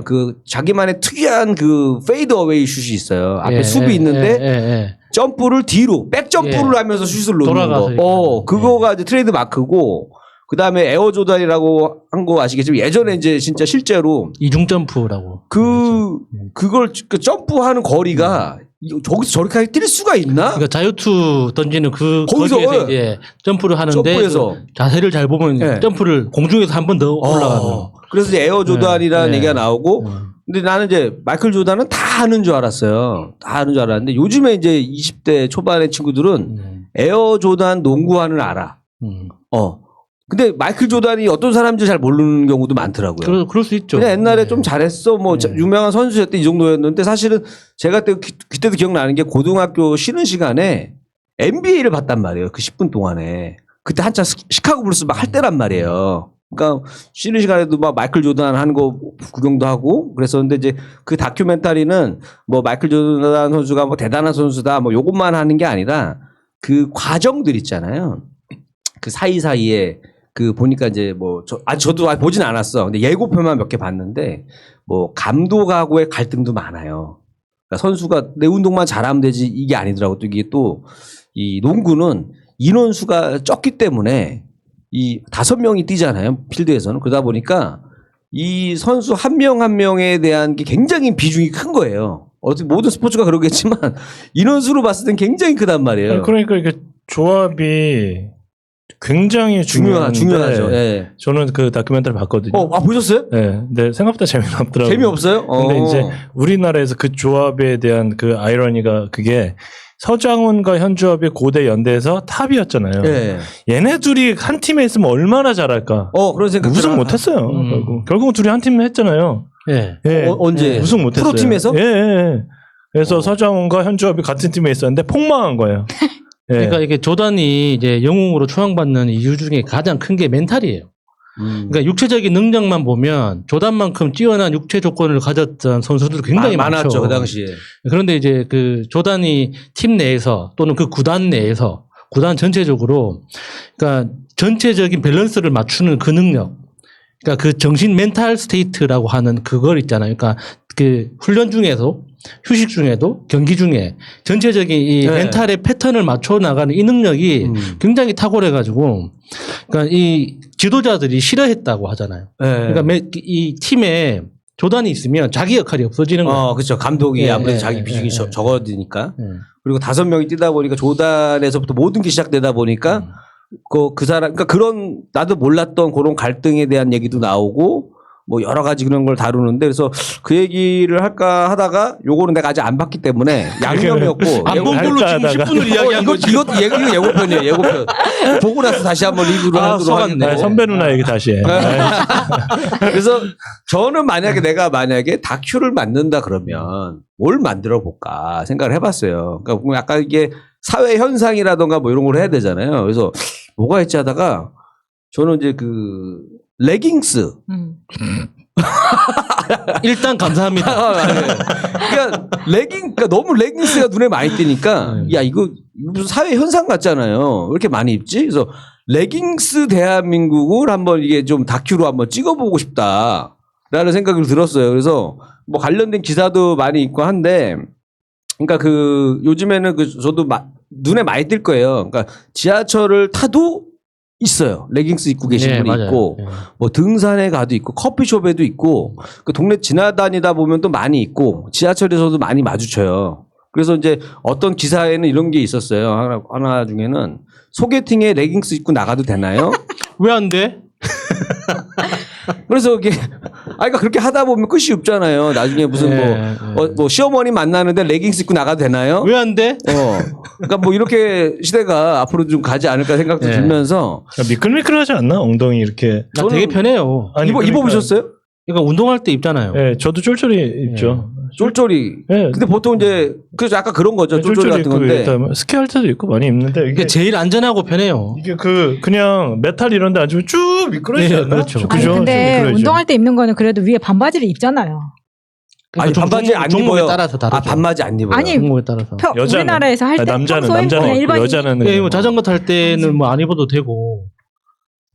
그 자기만의 특이한 그 페이드 어웨이 슛이 있어요. 앞에 숲이 있는데 점프를 뒤로 백 점프를 하면서 슛을 놓는 거. 그거가 이제 트레이드 마크고, 그다음에 에어 조단이라고 한 거 아시겠지만 예전에 이제 진짜 실제로 이중 점프라고. 그걸 그 점프하는 거리가 저기서 저렇게 뛸 수가 있나? 그러니까 자유투 던지는 거기서 이제 점프를 하는데 점프해서 자세를 잘 보면 점프를 공중에서 한 번 더 올라가는. 그래서 이제 에어 조단이라는 얘기가 나오고, 근데 나는 이제 마이클 조단은 다 아는 줄 알았어요. 다 아는 줄 알았는데 요즘에 이제 20대 초반의 친구들은 에어 조단 농구화는 알아. 근데 마이클 조단이 어떤 사람인지 잘 모르는 경우도 많더라고요. 그럴 수 있죠. 그냥 옛날에 좀 잘했어. 뭐 유명한 선수였대 이 정도였는데 사실은 제가 그때도 기억나는 게 고등학교 쉬는 시간에 NBA를 봤단 말이에요. 그 10분 동안에. 그때 한참 시카고 블루스 막 할 때란 말이에요. 그러니까 쉬는 시간에도 막 마이클 조단 하는 거 구경도 하고 그랬었는데 이제 그 다큐멘터리는 뭐 마이클 조단 선수가 뭐 대단한 선수다 뭐 요것만 하는 게 아니라 그 과정들 있잖아요. 그 사이사이에 그 보니까 이제 뭐 저도 보진 않았어. 근데 예고편만 몇 개 봤는데 뭐 감독하고의 갈등도 많아요. 그러니까 선수가 내 운동만 잘하면 되지 이게 아니더라고. 또 이게 또 이 농구는 인원수가 적기 때문에 이 5명이 뛰잖아요. 필드에서는. 그러다 보니까 이 선수 한 명 한 명에 대한 게 굉장히 비중이 큰 거예요. 어떻게 모든 스포츠가 그러겠지만 인원수로 봤을 땐 굉장히 크단 말이에요. 그러니까 이게 조합이 굉장히 중요하죠. 예. 저는 그 다큐멘터리 봤거든요. 보셨어요? 네. 근데 생각보다 재미없더라고요. 재미없어요? 근데 이제 우리나라에서 그 조합에 대한 그 아이러니가 그게 서장훈과 현주업이 고대 연대에서 탑이었잖아요. 예. 얘네 둘이 한 팀에 있으면 얼마나 잘할까. 그런 생각. 우승 못했어요. 결국 둘이 한 팀 했잖아요. 예. 언제? 우승 못했어요. 프로팀에서? 예. 그래서 서장훈과 현주업이 같은 팀에 있었는데 폭망한 거예요. 그러니까 이게 조단이 이제 영웅으로 초청받는 이유 중에 가장 큰 게 멘탈이에요. 그러니까 육체적인 능력만 보면 조단만큼 뛰어난 육체 조건을 가졌던 선수들 굉장히 많았죠 그 당시에. 그런데 이제 그 조단이 팀 내에서 또는 그 구단 내에서 구단 전체적으로 그러니까 전체적인 밸런스를 맞추는 그 능력, 그러니까 그 정신 멘탈 스테이트라고 하는 그걸 있잖아요. 그러니까 그 훈련 중에도 휴식 중에도 경기 중에 전체적인 이 멘탈의 패턴을 맞춰 나가는 이 능력이 굉장히 탁월해가지고, 그러니까 이 지도자들이 싫어했다고 하잖아요. 그러니까 이 팀에 조단이 있으면 자기 역할이 없어지는 거예요. 그렇죠. 감독이 아무래도 자기 비중이 적어지니까. 그리고 5명이 뛰다 보니까 조단에서부터 모든 게 시작되다 보니까 그 사람, 그러니까 그런 나도 몰랐던 그런 갈등에 대한 얘기도 나오고. 뭐 여러 가지 그런 걸 다루는데 그래서 그 얘기를 할까 하다가 요거는 내가 아직 안 봤기 때문에 양념이었고 안 본 걸로 지금 10분을 이야기한 거지. 이것도 예고편이에요. 예고편. 보고 나서 다시 한번 리뷰를 하도록 하겠네. 선배 누나 얘기 다시 해. 그래서 저는 내가 만약에 다큐를 만든다 그러면 뭘 만들어 볼까 생각을 해봤어요. 그러니까 약간 이게 사회 현상이라던가 뭐 이런 걸 해야 되잖아요. 그래서 뭐가 있지 하다가 저는 이제 그 레깅스. 일단 감사합니다. 그러니까 그러니까 너무 레깅스가 눈에 많이 띄니까 야 이거 무슨 사회 현상 같잖아요. 왜 이렇게 많이 입지? 그래서 레깅스 대한민국을 한번 이게 좀 다큐로 한번 찍어보고 싶다라는 생각이 들었어요. 그래서 뭐 관련된 기사도 많이 있고 한데, 그러니까 그 요즘에는 그 저도 눈에 많이 띌 거예요. 그러니까 지하철을 타도 있어요. 레깅스 입고 계신 네, 분이 맞아요. 있고, 네. 뭐 등산에 가도 있고, 커피숍에도 있고, 그 동네 지나다니다 보면 또 많이 있고, 지하철에서도 많이 마주쳐요. 그래서 이제 어떤 기사에는 이런 게 있었어요. 하나 중에는 소개팅에 레깅스 입고 나가도 되나요? 왜 안 돼? 그래서 이게 그러니까 그렇게 하다 보면 끝이 없잖아요. 나중에 무슨 뭐 시어머니 만나는데 레깅스 입고 나가도 되나요? 왜 안 돼? 그러니까 뭐 이렇게 시대가 앞으로 좀 가지 않을까 생각도 들면서 미끌미끌하지 않나? ong덩이 이렇게. 나 되게 편해요. 아니, 입어보셨어요? 그러니까 운동할 때 입잖아요. 네, 저도 쫄쫄이 입죠. 쫄쫄이. 네. 근데 보통 이제 그래서 약간 그런 거죠. 쫄쫄이 같은 건데. 스키 할 때도 있고 많이 입는데 이게 제일 안전하고 편해요. 이게 그냥 메탈 이런 데 앉으면 쭉 미끄러지지 네, 않나? 그렇죠. 아니 그죠? 근데 미끄러지죠. 운동할 때 입는 거는 그래도 위에 반바지를 입잖아요. 아니 반바지 안 종목에 입어요. 따라서 다르죠. 반바지 안 입어요. 아니, 종목에 따라서. 여자는. 우리나라에서 할 때 남자는 평소에 그냥 입고 일반인 여자는 예, 뭐 자전거 탈 때는 뭐 안 입어도 되고.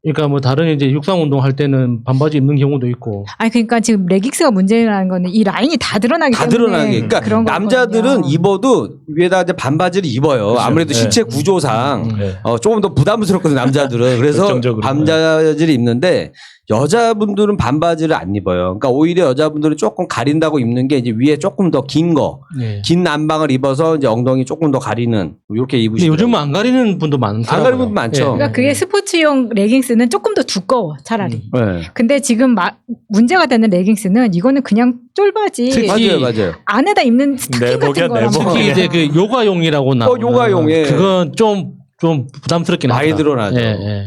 그러니까 뭐 다른 이제 육상 운동 할 때는 반바지 입는 경우도 있고. 아니 그러니까 지금 레깅스가 문제라는 거는 이 라인이 다 드러나기 다 때문에 드러나게. 그러니까 그런 남자들은 거거든요. 입어도 위에다 이제 반바지를 입어요. 그렇죠. 아무래도 네. 신체 구조상 네. 조금 더 부담스럽거든요. 남자들은. 그래서 결정적으로. 반바지를 입는데 여자분들은 반바지를 안 입어요. 그러니까 오히려 여자분들은 조금 가린다고 입는 게 이제 위에 조금 더 긴 거, 네. 긴 남방을 입어서 이제 엉덩이 조금 더 가리는 이렇게 근데 입으시죠. 요즘은 안 가리는 분도 많더라고요. 안 가리는 분도 많죠. 그러니까 그게 스포츠용 레깅스는 조금 더 두꺼워 차라리. 네. 근데 지금 문제가 되는 레깅스는 이거는 그냥 쫄바지 특히 맞아요. 안에다 입는 스타킹 내복이야, 같은 거란 내복. 말이에요. 특히 이제 그 요가용이라고 나. 요가용에. 그건 좀 부담스럽긴 하다. 많이 드러나죠. 예, 예.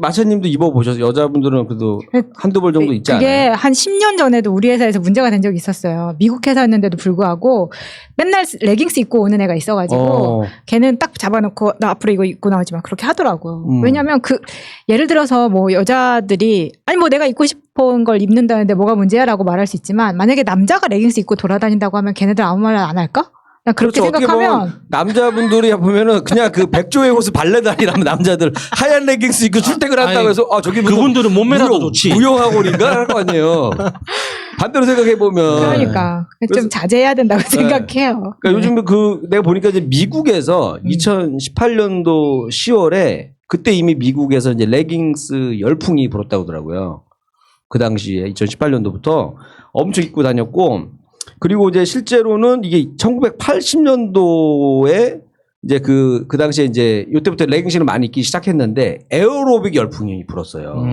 마차님도 입어보셔서 여자분들은 그래도 한두 벌 정도 있지 그게 않아요? 한 10년 전에도 우리 회사에서 문제가 된 적이 있었어요. 미국 회사였는데도 불구하고 맨날 레깅스 입고 오는 애가 있어가지고 걔는 딱 잡아놓고 나 앞으로 이거 입고 나오지 마 그렇게 하더라고. 왜냐하면 예를 들어서 뭐 여자들이 아니 뭐 내가 입고 싶은 걸 입는다는데 뭐가 문제야라고 말할 수 있지만 만약에 남자가 레깅스 입고 돌아다닌다고 하면 걔네들 아무 말 안 할까? 그냥 그렇게 그렇죠. 어떻게 생각하면 보면 남자분들이 보면은 그냥 그 백조의 호수 발레단이라면 남자들 하얀 레깅스 입고 출퇴근한다고 아니, 해서 저기 무슨 그분들은 몸매라도 좋지. 무용학원인가 할 거 아니에요. 반대로 생각해 보면 그러니까 좀 자제해야 된다고 생각해요. 그러니까 요즘 내가 보니까 이제 미국에서 2018년도 10월에 그때 이미 미국에서 이제 레깅스 열풍이 불었다고 하더라고요. 그 당시에 2018년도부터 엄청 입고 다녔고 그리고 이제 실제로는 이게 1980년도에 이제 그 당시에 이제 이때부터 레깅스를 많이 입기 시작했는데 에어로빅 열풍이 불었어요.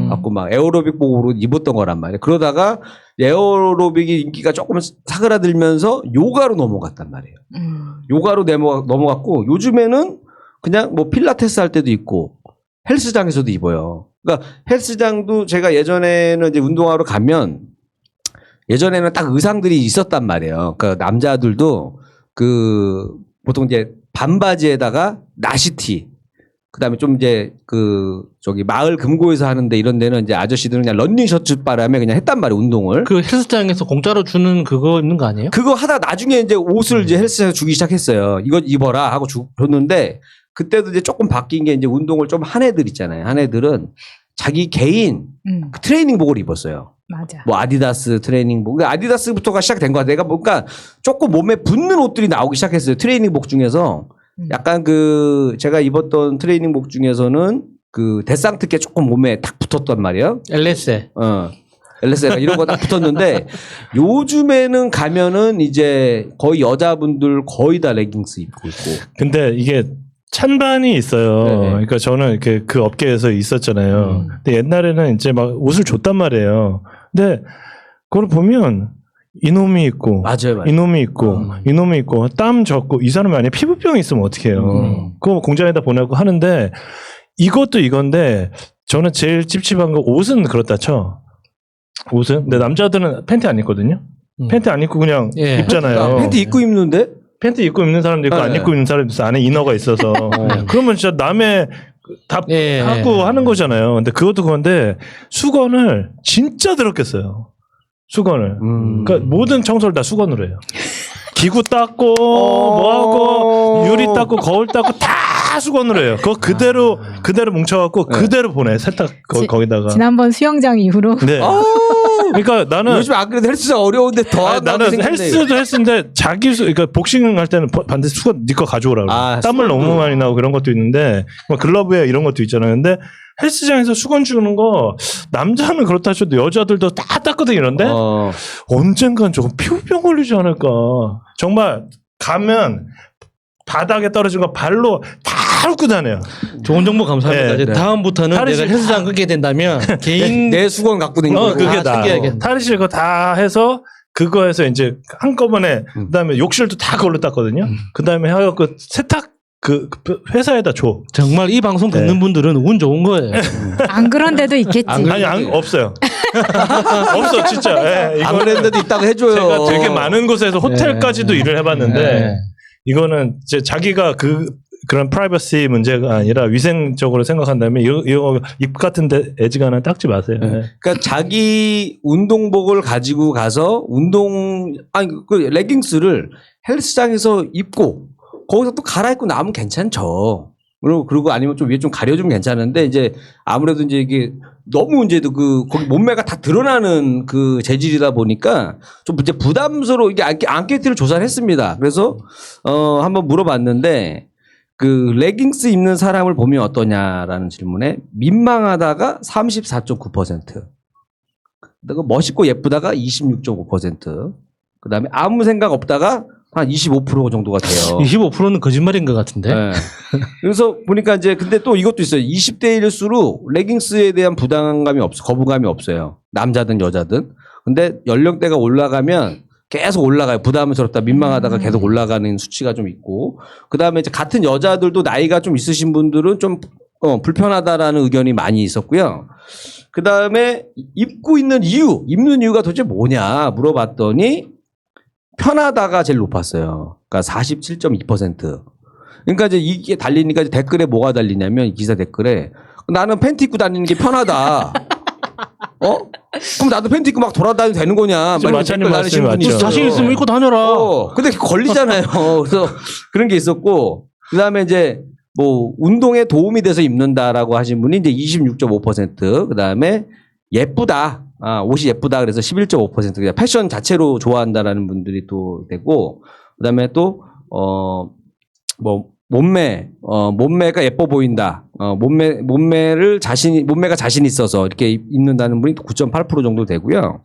갖고 막 에어로빅 복으로 입었던 거란 말이에요. 그러다가 에어로빅이 인기가 조금 사그라들면서 요가로 넘어갔단 말이에요. 요가로 넘어갔고 요즘에는 그냥 뭐 필라테스 할 때도 있고 헬스장에서도 입어요. 그러니까 헬스장도 제가 예전에는 이제 운동하러 가면 예전에는 딱 의상들이 있었단 말이에요. 그러니까 남자들도 보통 이제 반바지에다가 나시티, 그다음에 좀 이제 저기 마을 금고에서 하는데 이런 데는 이제 아저씨들은 그냥 런닝 셔츠 바람에 그냥 했단 말이에요, 운동을. 그 헬스장에서 공짜로 주는 그거 있는 거 아니에요? 그거 하다 나중에 이제 옷을 이제 헬스장에서 주기 시작했어요. 이거 입어라 하고 줬는데 그때도 이제 조금 바뀐 게 이제 운동을 좀 한 애들 있잖아요. 한 애들은 자기 개인 트레이닝복을 입었어요. 맞아. 뭐 아디다스 트레이닝복. 그러니까 아디다스부터가 시작된 거야. 내가 뭔가 조금 몸에 붙는 옷들이 나오기 시작했어요. 트레이닝복 중에서 약간 제가 입었던 트레이닝복 중에서는 데상트께 조금 몸에 탁 붙었단 말이에요. LS에. LS가 이런 거 딱 붙었는데 요즘에는 가면은 이제 거의 여자분들 거의 다 레깅스 입고 있고. 근데 이게 찬반이 있어요. 네네. 그러니까 저는 이렇게 그 업계에서 있었잖아요. 근데 옛날에는 이제 막 옷을 줬단 말이에요. 근데 그걸 보면 이놈이 있고, 맞아요. 이놈이 있고, 이놈이 있고, 땀 젖고, 이 사람이 만약에 피부병이 있으면 어떡해요. 그거 공장에다 보내고 하는데 이것도 이건데 저는 제일 찝찝한 거 옷은 그렇다 쳐. 옷은? 근데 남자들은 팬티 안 입거든요. 팬티 안 입고 그냥 예. 입잖아요. 팬티 입고 입는데? 팬티 입고 입는 사람도 있고 안 입고 입는 사람도 있어. 안에 이너가 있어서. 그러면 진짜 남의 다 예. 하고 하는 거잖아요. 근데 그것도 그건데 수건을 진짜 더럽겠어요. 수건을. 그러니까 모든 청소를 다 수건으로 해요. 기구 닦고 뭐하고 유리 닦고 거울 닦고 다 수건으로 해요. 그거 그대로 뭉쳐갖고 그대로 보내 세탁 거기다가. 지난번 수영장 이후로 네. 그러니까 나는 요즘 안 그래도 헬스장 어려운데 더 나는 헬스도 헬스인데 그러니까 복싱 할 때는 반드시 수건 네 거 가져오라 그래. 땀을 너무 많이 나고 그런 것도 있는데 뭐 글러브에 이런 것도 있잖아요. 근데 헬스장에서 수건 주는 거 남자는 그렇다 쳐도 여자들도 다 닦거든 이런데 언젠간 조금 피부병 걸리지 않을까. 정말 가면 바닥에 떨어진 거 발로 다 훑고 다녀요. 좋은 정보 감사합니다. 네, 이제 다음부터는 탈의실 내가 헬스장 끊게 된다면 개인 내 수건 갖고 다니고 그게 나. 챙겨야겠다. 탈의실 그거 다 해서 그거에서 이제 한꺼번에 그다음에 욕실도 다 그걸로 땄거든요. 그다음에 해갖고 세탁 그 회사에다 줘. 정말 이 방송 듣는 분들은 운 좋은 거예요. 안 그런 데도 있겠지. 아니 없어요. 없어 진짜. 예, 안 그런 데도 있다고 해줘요. 제가 되게 많은 곳에서 호텔까지도 일을 해봤는데 이거는 이제 자기가 그런 프라이버시 문제가 아니라 위생적으로 생각한다면 이거 입 같은 데 애지간한 닦지 마세요. 네. 그러니까 자기 운동복을 가지고 가서 그 레깅스를 헬스장에서 입고 거기서 또 갈아입고 나면 괜찮죠. 그리고 아니면 좀 위에 좀 가려주면 괜찮은데 이제 아무래도 이제 이게 너무 이제 거기 몸매가 다 드러나는 그 재질이다 보니까 좀 이제 부담스러워 이게 앙케이트를 조사를 했습니다. 그래서 한번 물어봤는데 그 레깅스 입는 사람을 보면 어떠냐라는 질문에 민망하다가 34.9%, 그리고 멋있고 예쁘다가 26.5%, 그다음에 아무 생각 없다가 한 25% 정도가 돼요. 25%는 거짓말인 것 같은데. 네. 그래서 보니까 이제 근데 또 이것도 있어요. 20대일수록 레깅스에 대한 부담감이 거부감이 없어요. 남자든 여자든. 근데 연령대가 올라가면 계속 올라가요. 부담스럽다, 민망하다가 계속 올라가는 수치가 좀 있고. 그 다음에 이제 같은 여자들도 나이가 좀 있으신 분들은 좀 불편하다라는 의견이 많이 있었고요. 그 다음에 입는 이유가 도대체 뭐냐 물어봤더니 편하다가 제일 높았어요. 그러니까 47.2%. 그러니까 이제 이게 달리니까 이제 댓글에 뭐가 달리냐면 기사 댓글에 나는 팬티 입고 다니는 게 편하다. 그럼 나도 팬티 입고 막 돌아다녀도 되는 거냐? 마찬가지 말씀이 맞죠. 자신 있으면 입고 다녀라. 근데 걸리잖아요. 그래서 그런 게 있었고, 그 다음에 이제 뭐 운동에 도움이 돼서 입는다라고 하신 분이 이제 26.5%, 그 다음에 예쁘다. 옷이 예쁘다. 그래서 11.5%. 그냥 패션 자체로 좋아한다라는 분들이 또 되고, 그 다음에 또, 몸매가 예뻐 보인다. 몸매가 자신 있어서 이렇게 입는다는 분이 9.8% 정도 되고요.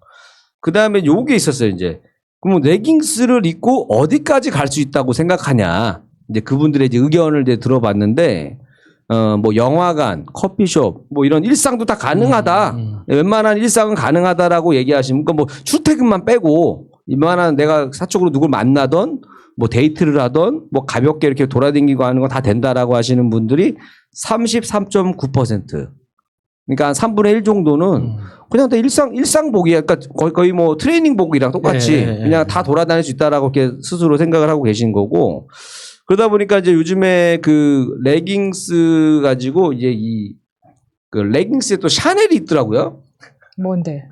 그 다음에 요게 있었어요, 이제. 그럼 레깅스를 입고 어디까지 갈 수 있다고 생각하냐. 이제 그분들의 이제 의견을 이제 들어봤는데, 뭐 영화관, 커피숍, 뭐 이런 일상도 다 가능하다. 웬만한 일상은 가능하다라고 얘기하시면, 그러니까 뭐 출퇴근만 빼고, 이만한 내가 사적으로 누굴 만나던, 뭐 데이트를 하던, 뭐 가볍게 이렇게 돌아다니고 하는 건 다 된다라고 하시는 분들이 33.9%. 그러니까 한 3분의 1 정도는 그냥 다 일상복이야. 그러니까 거의 뭐 트레이닝복이랑 똑같이 그냥 다 돌아다닐 수 있다라고 이렇게 스스로 생각을 하고 계신 거고. 그러다 보니까 이제 요즘에 그 레깅스 가지고 이제 그 레깅스에 또 샤넬이 있더라고요. 뭔데?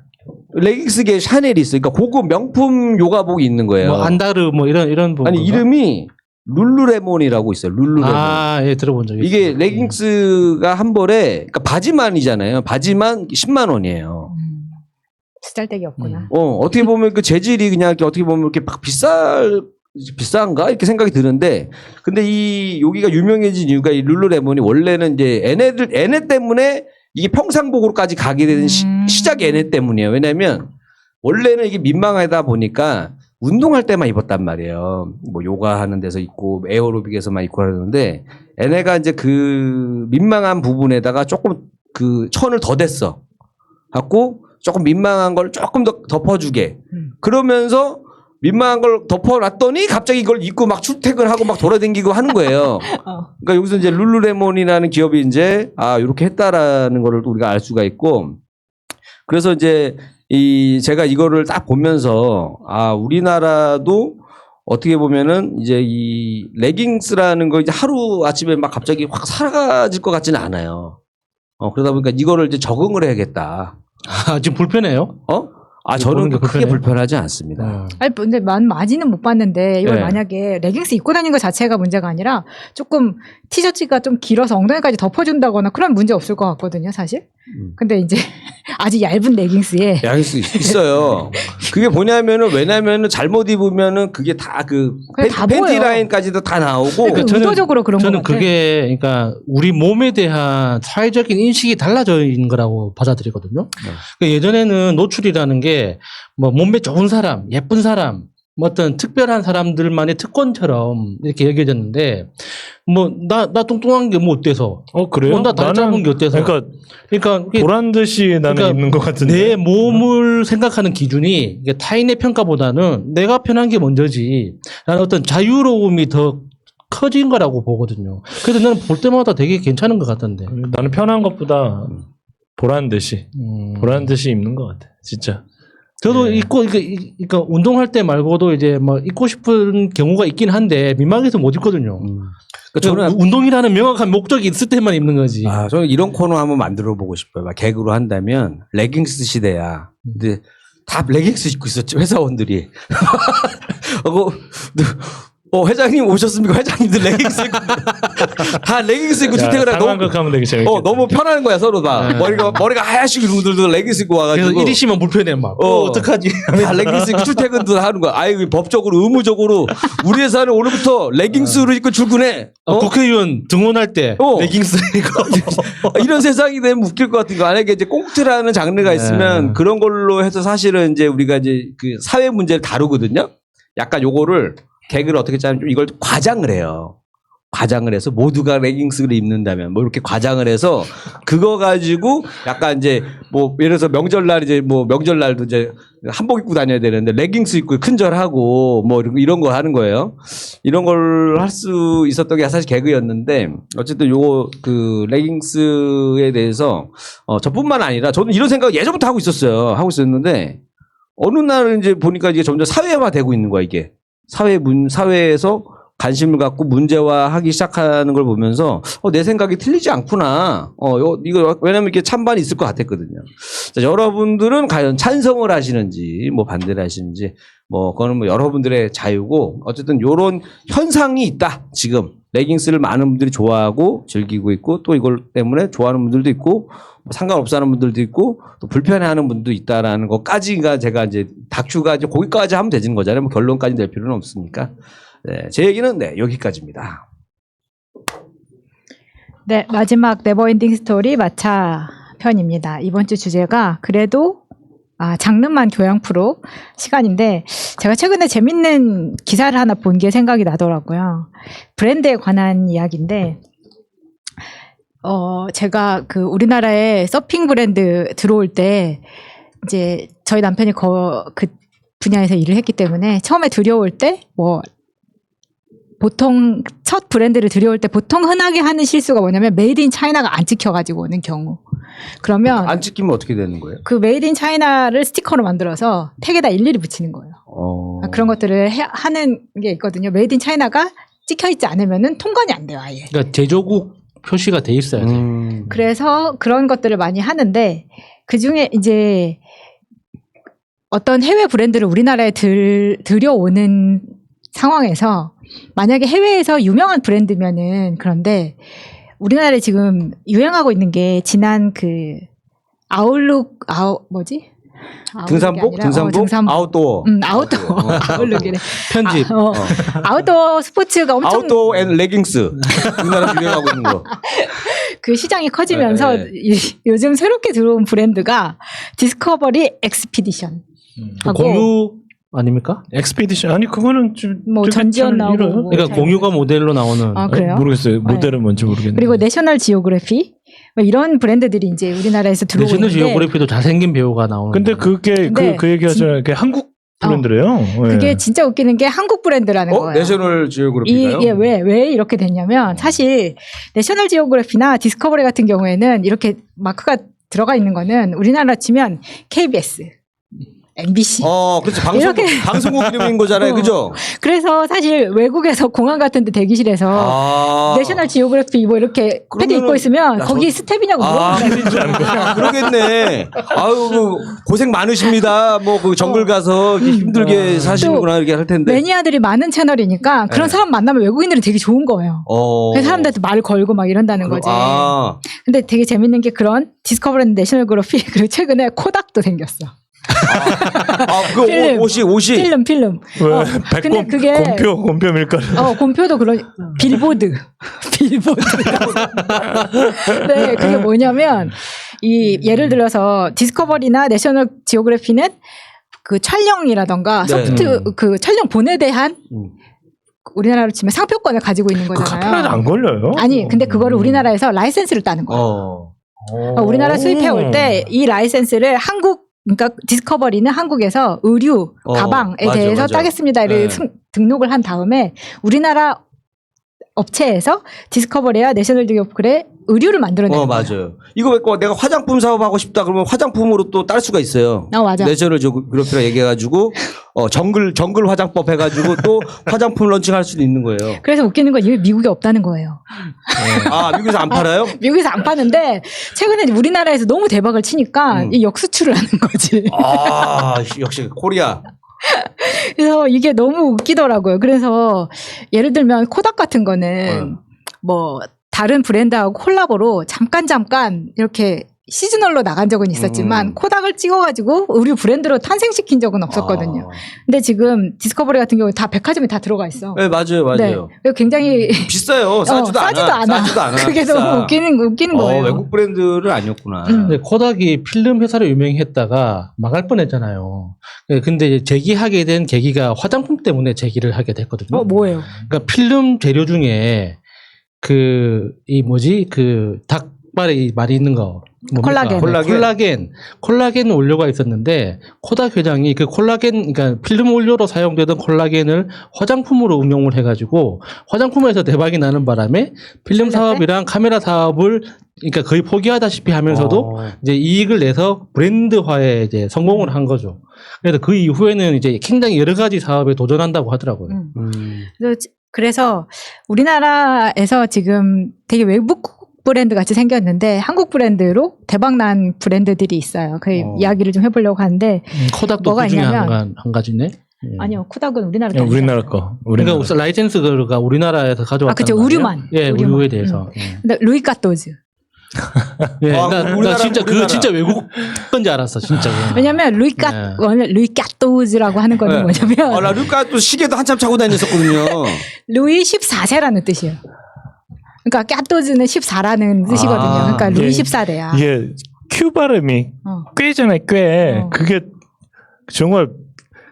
레깅스계 샤넬이 있어요. 그러니까 고급 명품 요가복이 있는 거예요. 뭐 안다르 뭐 이런 부 아니 이름이 룰루레몬이라고 있어요. 룰루레몬. 예, 들어본 적이 이게 있어요. 레깅스가 한 벌에 그러니까 바지만이잖아요. 바지만 10만 원이에요. 쓰잘데기 없구나. 어떻게 보면 그 재질이 그냥 이렇게 어떻게 보면 이렇게 막 비싼가 이렇게 생각이 드는데, 근데 여기가 유명해진 이유가 이 룰루레몬이 원래는 이제 얘네 때문에 이게 평상복으로까지 가게 되는 시작이 얘네 때문이에요. 왜냐면 원래는 이게 민망하다 보니까 운동할 때만 입었단 말이에요. 뭐 요가 하는 데서 입고 에어로빅에서만 입고 하는데 얘네가 이제 그 민망한 부분에다가 조금 그 천을 더 댔어. 갖고 조금 민망한 걸 조금 더 덮어주게. 그러면서 민망한 걸 덮어놨더니 갑자기 이걸 입고 막 출퇴근하고 막 돌아다니고 하는 거예요. 그러니까 여기서 이제 룰루레몬이라는 기업이 이제 이렇게 했다라는 거를 또 우리가 알 수가 있고, 그래서 이제 제가 이거를 딱 보면서 우리나라도 어떻게 보면은 이제 이 레깅스라는 거 이제 하루 아침에 막 갑자기 확 사라질 것 같지는 않아요. 그러다 보니까 이거를 이제 적응을 해야겠다. 아, 지금 불편해요? 저는 보는 게 크게 불편해요? 불편하지 않습니다. 아니 근데 많이는 못 봤는데 이걸 네. 만약에 레깅스 입고 다니는 것 자체가 문제가 아니라 조금 티셔츠가 좀 길어서 엉덩이까지 덮어준다거나 그런 문제 없을 것 같거든요, 사실. 근데 이제 아주 얇은 레깅스에 야, 있어요. 그게 뭐냐면은 왜냐면은 잘못 입으면은 그게 다 그 그게 다 팬티 보여요. 라인까지도 다 나오고. 그러니까 의도적으로 그런 것 저는 같아. 그게 그러니까 우리 몸에 대한 사회적인 인식이 달라져 있는 거라고 받아들이거든요. 그러니까 예전에는 노출이라는 게 뭐 몸매 좋은 사람, 예쁜 사람, 뭐 어떤 특별한 사람들만의 특권처럼 이렇게 여겨졌는데 뭐 나 뚱뚱한 게 뭐 어때서? 그래요? 나 다리 짧은 게 어때서? 그러니까 그게 보란 듯이 나는 그러니까 입는 것 같은데. 내 몸을 생각하는 기준이 이게 타인의 평가보다는 내가 편한 게 먼저지. 라는 어떤 자유로움이 더 커진 거라고 보거든요. 그래서 나는 볼 때마다 되게 괜찮은 것 같던데. 나는 편한 것보다 보란 듯이 입는 것 같아. 진짜. 저도 입고 그러니까 운동할 때 말고도 이제 뭐 입고 싶은 경우가 있긴 한데 민망해서 못 입거든요. 그러니까 저는 운동이라는 명확한 목적이 있을 때만 입는 거지. 저는 이런 코너 한번 만들어 보고 싶어요. 막 개그로 한다면 레깅스 시대야. 근데 다 레깅스 입고 있었죠, 회사원들이. 회장님 오셨습니까? 회장님들 레깅스 입고 다 레깅스 입고 출퇴근하고 상황극하면 되게 재밌겠다. 너무 편한 거야 서로 다. 머리가 하얗시고 이런 분들도 레깅스 입고 그래서 와가지고. 이리 씨만 불편해 막. 어떡하지? 다 레깅스 입고 출퇴근도 하는 거야. 법적으로 의무적으로 우리 회사는 오늘부터 레깅스로 입고 출근해. 국회의원 등원할 때 레깅스 입고. 이런 세상이 되면 웃길 것 같은 거. 만약에 이제 꽁트라는 장르가 있으면 그런 걸로 해서 사실은 이제 우리가 이제 그 사회 문제를 다루거든요. 약간 요거를 개그를 어떻게 짜면 좀 이걸 과장을 해요. 과장을 해서 모두가 레깅스를 입는다면 뭐 이렇게 과장을 해서 그거 가지고 약간 이제 뭐 예를 들어서 명절날 이제 뭐 명절날도 이제 한복 입고 다녀야 되는데 레깅스 입고 큰절하고 뭐 이런 거 하는 거예요. 이런 걸 할 수 있었던 게 사실 개그였는데 어쨌든 요거 그 레깅스에 대해서 저뿐만 아니라 저는 이런 생각 예전부터 하고 있었는데 어느 날 이제 보니까 이게 점점 사회화되고 있는 거야 이게. 사회에서 관심을 갖고 문제화하기 시작하는 걸 보면서 내 생각이 틀리지 않구나. 이거 왜냐면 이렇게 찬반이 있을 것 같았거든요. 자, 여러분들은 과연 찬성을 하시는지 뭐 반대를 하시는지 뭐 그거는 뭐 여러분들의 자유고 어쨌든 요런 현상이 있다. 지금 레깅스를 많은 분들이 좋아하고 즐기고 있고 또 이걸 때문에 좋아하는 분들도 있고 상관없어 하는 분들도 있고 또 불편해하는 분도 있다라는 것까지가 제가 이제 다큐가 이제 거기까지 하면 되는 거잖아요. 뭐 결론까지 낼 필요는 없으니까. 네, 제 얘기는 여기까지입니다. 네, 마지막 네버엔딩 스토리 마차 편입니다. 이번 주 주제가 그래도 장르만 교양 프로 시간인데 제가 최근에 재밌는 기사를 하나 본 게 생각이 나더라고요. 브랜드에 관한 이야기인데 제가 그 우리나라에 서핑 브랜드 들어올 때 이제 저희 남편이 그 분야에서 일을 했기 때문에 처음에 들여올 때 뭐 보통 첫 브랜드를 들여올 때 보통 흔하게 하는 실수가 뭐냐면 메이드 인 차이나가 안 찍혀가지고 오는 경우. 그러면 안 찍히면 어떻게 되는 거예요? 그 메이드 인 차이나를 스티커로 만들어서 택에다 일일이 붙이는 거예요. 그런 것들을 하는 게 있거든요. 메이드 인 차이나가 찍혀 있지 않으면은 통관이 안 돼요, 아예. 그러니까 제조국 표시가 돼 있어야 돼. 그래서 그런 것들을 많이 하는데 그 중에 이제 어떤 해외 브랜드를 우리나라에 들여오는 상황에서 만약에 해외에서 유명한 브랜드면은 그런데 우리나라에 지금 유행하고 있는 게 지난 그 등산복? 아웃도어. 아웃도어. 아웃룩이래. 편집. 아웃도어 스포츠가 엄청 아웃도어 앤 레깅스. 우리나라 유행하고 있는 거. 그 시장이 커지면서 요즘 새롭게 들어온 브랜드가 디스커버리 엑스피디션. 공유 아닙니까? 엑스피디션 아니 그거는 좀 뭐 전지현 나오고 뭐 그러니까 공유가 모델로 나오는. 그래요? 모르겠어요. 모델은 뭔지 모르겠네요. 그리고 내셔널 지오그래피 뭐 이런 브랜드들이 이제 우리나라에서 들어오고 내셔널 있는데 지오그래피도 잘생긴 배우가 나오는. 근데 그게 그 얘기 하잖아요. 그게 한국 브랜드래요. 그게 진짜 웃기는 게 한국 브랜드라는 거예요. 내셔널 지오그래피가요? 이게 왜 이렇게 됐냐면 사실 내셔널 지오그래피나 디스커버리 같은 경우에는 이렇게 마크가 들어가 있는 거는 우리나라 치면 KBS MBC. 그렇지. 이렇게. 방송국 이름인 거잖아요. 그죠? 그래서 사실 외국에서 공항 같은 데 대기실에서 내셔널 지오그래피 뭐 이렇게 패드 그러면은- 입고 있으면 야, 거기 스텝이냐고 물어본다. 그러겠네. 아유, 고생 많으십니다. 뭐, 그 정글 가서 이렇게 힘들게 사시는구나, 이렇게 할 텐데. 매니아들이 많은 채널이니까 그런 네. 사람 만나면 외국인들은 되게 좋은 거예요. 그래서 사람들한테 말을 걸고 막 이런다는 거지. 근데 되게 재밌는 게 그런 디스커버리 내셔널 지오그래피 그리고 최근에 코닥도 생겼어. 그 필름. 옷이. 필름. 왜 근데 그게 곰표 밀가루. 곰표도 그런 빌보드. 네, 그게 뭐냐면 예를 들어서 디스커버리나 내셔널 지오그래피는 그 촬영이라던가 네. 소프트 그 촬영 본에 대한 우리나라로 치면 상표권을 가지고 있는 그 거잖아요. 카메라도 안 걸려요? 아니, 근데 그거를 우리나라에서 라이센스를 따는 거예요. 우리나라 수입해 올 때 이 라이센스를 그러니까 디스커버리는 한국에서 의류, 가방에 맞아, 대해서 맞아. 따겠습니다를 네. 등록을 한 다음에 우리나라 업체에서 디스커버리와 내셔널 지오그래피의 의류를 만들어내는 거예요. 맞아요. 이거 왜 내가 화장품 사업하고 싶다 그러면 화장품으로 또 딸 수가 있어요. 맞아. 내셔널 지오그래피라 얘기해가지고 정글 화장법 해가지고 또 화장품 런칭할 수도 있는 거예요. 그래서 웃기는 건 이게 미국에 없다는 거예요. 미국에서 안 팔아요? 미국에서 안 파는데 최근에 우리나라에서 너무 대박을 치니까 이 역수출을 하는 거지. 역시 코리아. 그래서 이게 너무 웃기더라고요. 그래서 예를 들면 코닥 같은 거는 뭐 다른 브랜드하고 콜라보로 잠깐 이렇게 시즈널로 나간 적은 있었지만 코닥을 찍어가지고 의류 브랜드로 탄생시킨 적은 없었거든요. 근데 지금 디스커버리 같은 경우는 다 백화점에 다 들어가 있어. 네, 맞아요. 네. 굉장히 비싸요. 싸지도 않아. 그게 비싸. 너무 웃기는 거예요. 외국 브랜드는 아니었구나. 근데 코닥이 필름 회사로 유명했다가 망할 뻔했잖아요. 근데 이제 재기하게 된 계기가 화장품 때문에 재기를 하게 됐거든요. 뭐예요? 그러니까 필름 재료 중에 그 닭발에 말이 있는 거. 뭡니까? 콜라겐 원료가 있었는데 코닥 회장이 그 그러니까 필름 원료로 사용되던 콜라겐을 화장품으로 응용을 해가지고 화장품에서 대박이 나는 바람에 필름 사업이랑 카메라 사업을 그러니까 거의 포기하다시피 하면서도 이제 이익을 내서 브랜드화에 이제 성공을 한 거죠. 그래서 그 이후에는 이제 굉장히 여러 가지 사업에 도전한다고 하더라고요. 그래서 우리나라에서 지금 되게 외국 브랜드 같이 생겼는데 한국 브랜드로 대박난 브랜드들이 있어요. 그 이야기를 좀 해보려고 하는데 코닥도 뭐가 그 중에 있냐면 한 가지네. 아니요, 코닥은 우리나라 게 우리나라 거. 그러니까 라이센스가 우리나라에서 가져왔다는 그쵸, 거 아니에요? 의류만. 예, 의류만. 의류에 대해서. 근데 루이 까토즈. 예, 나 진짜 그거 진짜 외국 건지 알았어, 진짜. 왜냐면 원래 루이 까토즈라고 하는 거는 뭐냐면 나 루카 또 시계도 한참 차고 다녔었거든요. 루이 14세라는 뜻이에요. 그러니까 까토즈는 14라는 뜻이거든요. 그러니까 루이 14대야. 이게 큐 발음이 꾀잖아요, 꽤. 그게 정말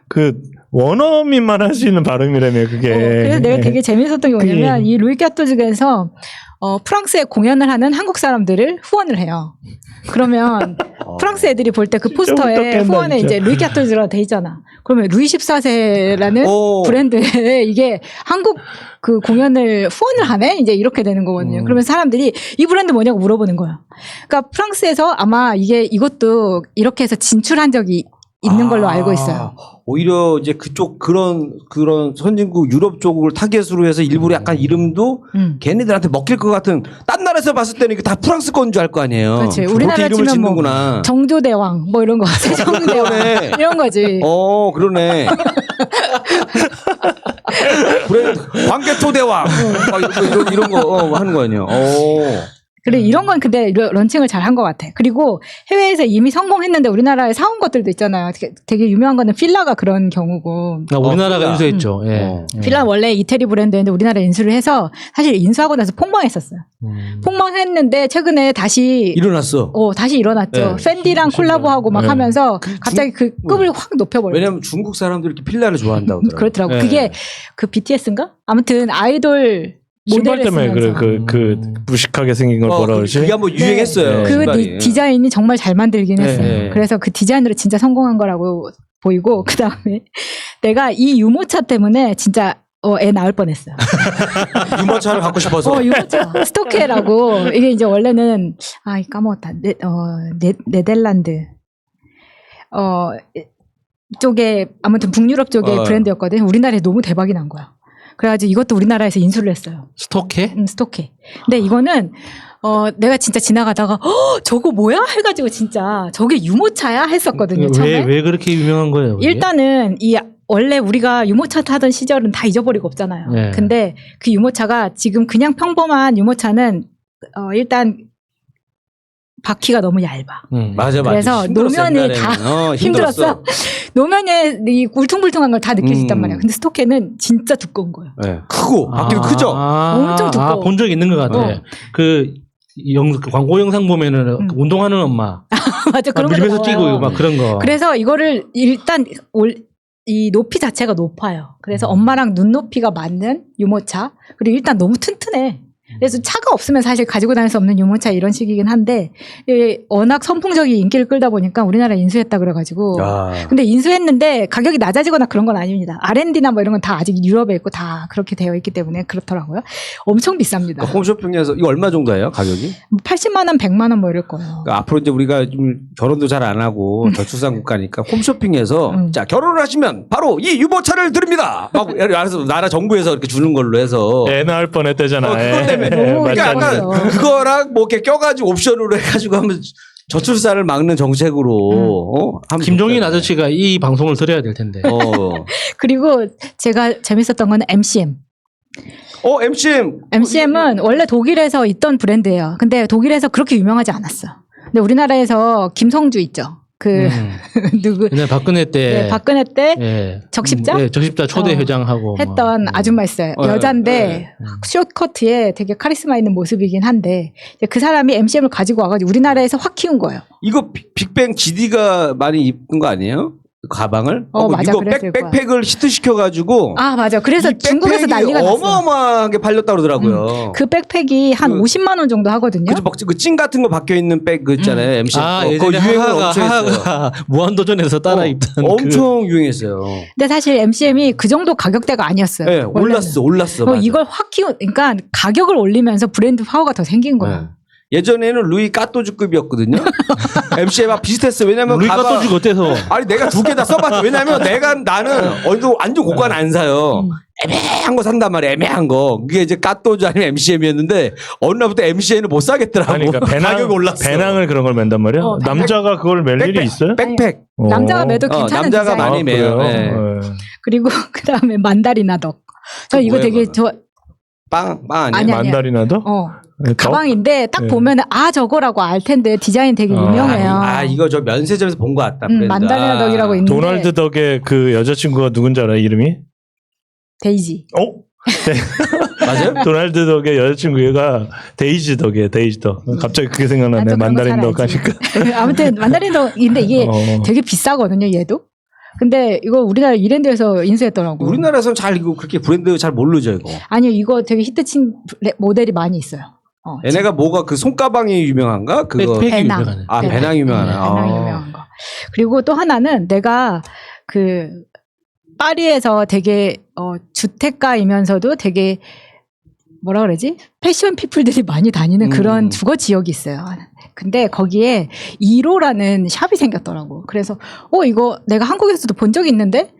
그 원어민만 할 수 있는 발음이라며 그게. 그래서 내가 되게 재밌었던 게 뭐냐면 이 루이 까토즈에서 프랑스에 공연을 하는 한국 사람들을 후원을 해요. 그러면 프랑스 애들이 볼 때 그 포스터에 후원에 이제 루이 까토즈라고 돼 있잖아. 그러면 루이 14세라는 브랜드에 이게 한국 그 공연을 후원을 하네? 이제 이렇게 되는 거거든요. 그러면 사람들이 이 브랜드 뭐냐고 물어보는 거야. 그러니까 프랑스에서 아마 이것도 이렇게 해서 진출한 적이 있는 걸로 알고 있어요. 오히려 이제 그쪽 그런 선진국 유럽 쪽을 타겟으로 해서 일부러 약간 이름도 걔네들한테 먹힐 것 같은 딴 나라에서 봤을 때는 이게 다 프랑스 건 줄 알 거 아니에요. 그렇지. 우리나라 이름을 치면 짓는구나. 정조대왕 뭐 이런 거, 세종대왕 그러네. 이런 거지. 그러네. 광개토대왕 이런 거 하는 거 아니에요. 그래, 이런 건 근데 런칭을 잘 한 것 같아. 그리고 해외에서 이미 성공했는데 우리나라에 사온 것들도 있잖아요. 되게 유명한 거는 필라가 그런 경우고. 우리나라가 필라. 인수했죠. 예. 필라 원래 이태리 브랜드였는데 우리나라에 인수를 해서 사실 인수하고 나서 폭망했었어요. 폭망했는데 최근에 다시 일어났어. 다시 일어났죠. 네. 팬디랑 콜라보하고 막 하면서 갑자기 그 급을 확 높여버렸어요. 왜냐면 중국 사람들이 이렇게 필라를 좋아한다고 하더라고요. 그렇더라고. 그게 그 BTS인가? 아무튼 아이돌 신발 때문에 쓰면서. 그 무식하게 생긴 걸 뭐라 그러지? 그게 한번 유행했어요. 그 신발이. 디자인이 정말 잘 만들긴 했어요. 네. 그래서 그 디자인으로 진짜 성공한 거라고 보이고 그 다음에 내가 이 유모차 때문에 진짜 애 낳을 뻔했어요. 유모차를 갖고 싶어서. 유모차 스토케라고 이게 이제 원래는 까먹었다. 네덜란드 쪽에 아무튼 북유럽 쪽의 브랜드였거든요. 우리나라에 너무 대박이 난 거야. 그래가지고 이것도 우리나라에서 인수를 했어요. 스톡해? 스톡해. 근데 이거는 내가 진짜 지나가다가 저거 뭐야? 해가지고 진짜 저게 유모차야? 했었거든요. 처음에. 왜 그렇게 유명한 거예요? 그게? 일단은 원래 우리가 유모차 타던 시절은 다 잊어버리고 없잖아요. 네. 근데 그 유모차가 지금 그냥 평범한 유모차는 일단 바퀴가 너무 얇아. 맞아. 그래서 힘들었어, 노면이 옛날에는. 다 힘들었어. 노면에 이 울퉁불퉁한 걸 다 느낄 수 있단 말이야. 근데 스토케는 진짜 두꺼운 거예요. 네. 크고 바퀴도 크죠. 엄청 두꺼워. 본 적 있는 것 같아. 그 광고 영상 보면은 그 운동하는 엄마 맞아. 그런 거 밀면서 나와요. 뛰고 막 그런 거. 그래서 이거를 일단 이 높이 자체가 높아요. 그래서 엄마랑 눈높이가 맞는 유모차. 그리고 일단 너무 튼튼해. 그래서 차가 없으면 사실 가지고 다닐 수 없는 유모차 이런 식이긴 한데 워낙 선풍적인 인기를 끌다 보니까 우리나라에 인수했다 그래가지고 근데 인수했는데 가격이 낮아지거나 그런 건 아닙니다. R&D나 뭐 이런 건 다 아직 유럽에 있고 다 그렇게 되어 있기 때문에 그렇더라고요. 엄청 비쌉니다. 그러니까 홈쇼핑에서 이거 얼마 정도예요 가격이? 80만 원, 100만 원 뭐 이럴 거예요. 그러니까 앞으로 이제 우리가 좀 결혼도 잘 안 하고 저출산 국가니까 홈쇼핑에서 자 결혼을 하시면 바로 이 유모차를 드립니다. 막 알아서 나라 정부에서 이렇게 주는 걸로 해서 애 낳을 뻔했대잖아. 그것 때문에 그러니까 약간 그거랑 뭐 이렇게 껴가지고 옵션으로 해가지고 하면 저출산을 막는 정책으로 하면 김종인 좋겠다. 아저씨가 이 방송을 들어야 될 텐데. 그리고 제가 재밌었던 거는 MCM. MCM. MCM은 원래 독일에서 있던 브랜드예요. 근데 독일에서 그렇게 유명하지 않았어. 근데 우리나라에서 김성주 있죠. 누구? 옛날 박근혜 때. 네, 박근혜 때 예. 적십자? 네, 적십자 초대 회장하고 했던 아줌마 있어요. 여잔데 숏커트에 되게 카리스마 있는 모습이긴 한데 이제 그 사람이 MCM을 가지고 와가지고 우리나라에서 확 키운 거예요. 이거 빅뱅 GD가 많이 입은 거 아니에요? 가방을? 맞아, 이거 그랬을 거야. 백팩을 히트시켜가지고 맞아. 그래서 이 중국에서 백팩이 난리가 났어. 어마어마하게 팔렸다고 그러더라고요. 그 백팩이 한 50만 원 정도 하거든요. 그죠? 찐 같은 거 박혀 있는 백 그 있잖아요. MC. 예전에 유행을 엄청 했어요. 하하가 무한도전에서 따라 입던 엄청 유행했어요. 근데 사실 MCM이 그 정도 가격대가 아니었어요. 네, 올랐어. 맞아. 이걸 확 그러니까 가격을 올리면서 브랜드 파워가 더 생긴 거야. 네. 예전에는 루이 까또주급이었거든요. MCM랑 비슷했어. 왜냐면 루이 까또주가 어때서? 아니 내가 두 개 다 써봤어. 왜냐면 나는 완전 고가는 안 사요. 애매한 거 산단 말이야. 애매한 거. 그게 이제 까또주 아니면 MCM이었는데 어느 날부터 MCM을 못 사겠더라고. 아니, 그러니까 가격이 올랐어. 배낭을 그런 걸 맨단 말이야? 남자가 그걸 멜 일이 있어요? 백팩. 남자가 매도 괜찮은 남자가 디자인. 많이 매요. 네. 그리고 그다음에 만다리나 덕. 저 이거 뭐예요, 되게 그거? 빵 아니야? 아니야. 만다리나도? 가방인데 딱 보면 저거라고 알 텐데 디자인 되게 유명해요. 이거 저 면세점에서 본 것 같다. 만다리나 덕이라고 있는데. 도널드 덕의 그 여자친구가 누군지 알아요? 이름이? 데이지. 맞아요? 도널드 덕의 여자친구가 데이지 덕이에요. 데이지 덕. 갑자기 그게 생각나네. 저 그런 거 만다린 잘 덕 알지. 하니까. 아무튼 만다린 덕인데 이게 되게 비싸거든요. 얘도. 근데 이거 우리나라 이랜드에서 인수했더라고. 우리나라에서는 잘 이거 그렇게 브랜드 잘 모르죠 이거. 아니요, 이거 되게 히트친 모델이 많이 있어요. 얘네가 뭐가 그 손가방이 유명한가? 그거 백팩이 배낭. 유명하네. 배낭 유명하나. 배낭 유명한 거. 그리고 또 하나는 내가 그 파리에서 되게 주택가이면서도 되게 뭐라 그러지? 패션 피플들이 많이 다니는 그런 주거 지역이 있어요. 근데 거기에 1호라는 샵이 생겼더라고. 그래서 이거 내가 한국에서도 본 적이 있는데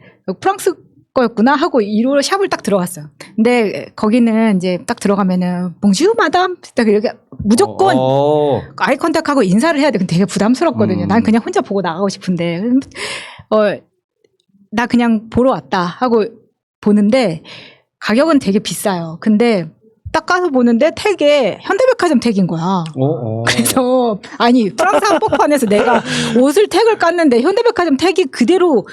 프랑스 거였구나 하고 1호 샵을 딱 들어갔어요. 근데 거기는 이제 딱 들어가면은 봉슈 마담 딱 이렇게 무조건 아이 컨택하고 인사를 해야 돼. 근데 되게 부담스럽거든요. 난 그냥 혼자 보고 나가고 싶은데 나 그냥 보러 왔다 하고 보는데 가격은 되게 비싸요. 근데 딱 가서 보는데 택에 현대백화점 택인 거야. 그래서 프랑스 한복판에서 내가 옷을 택을 깠는데 현대백화점 택이 그대로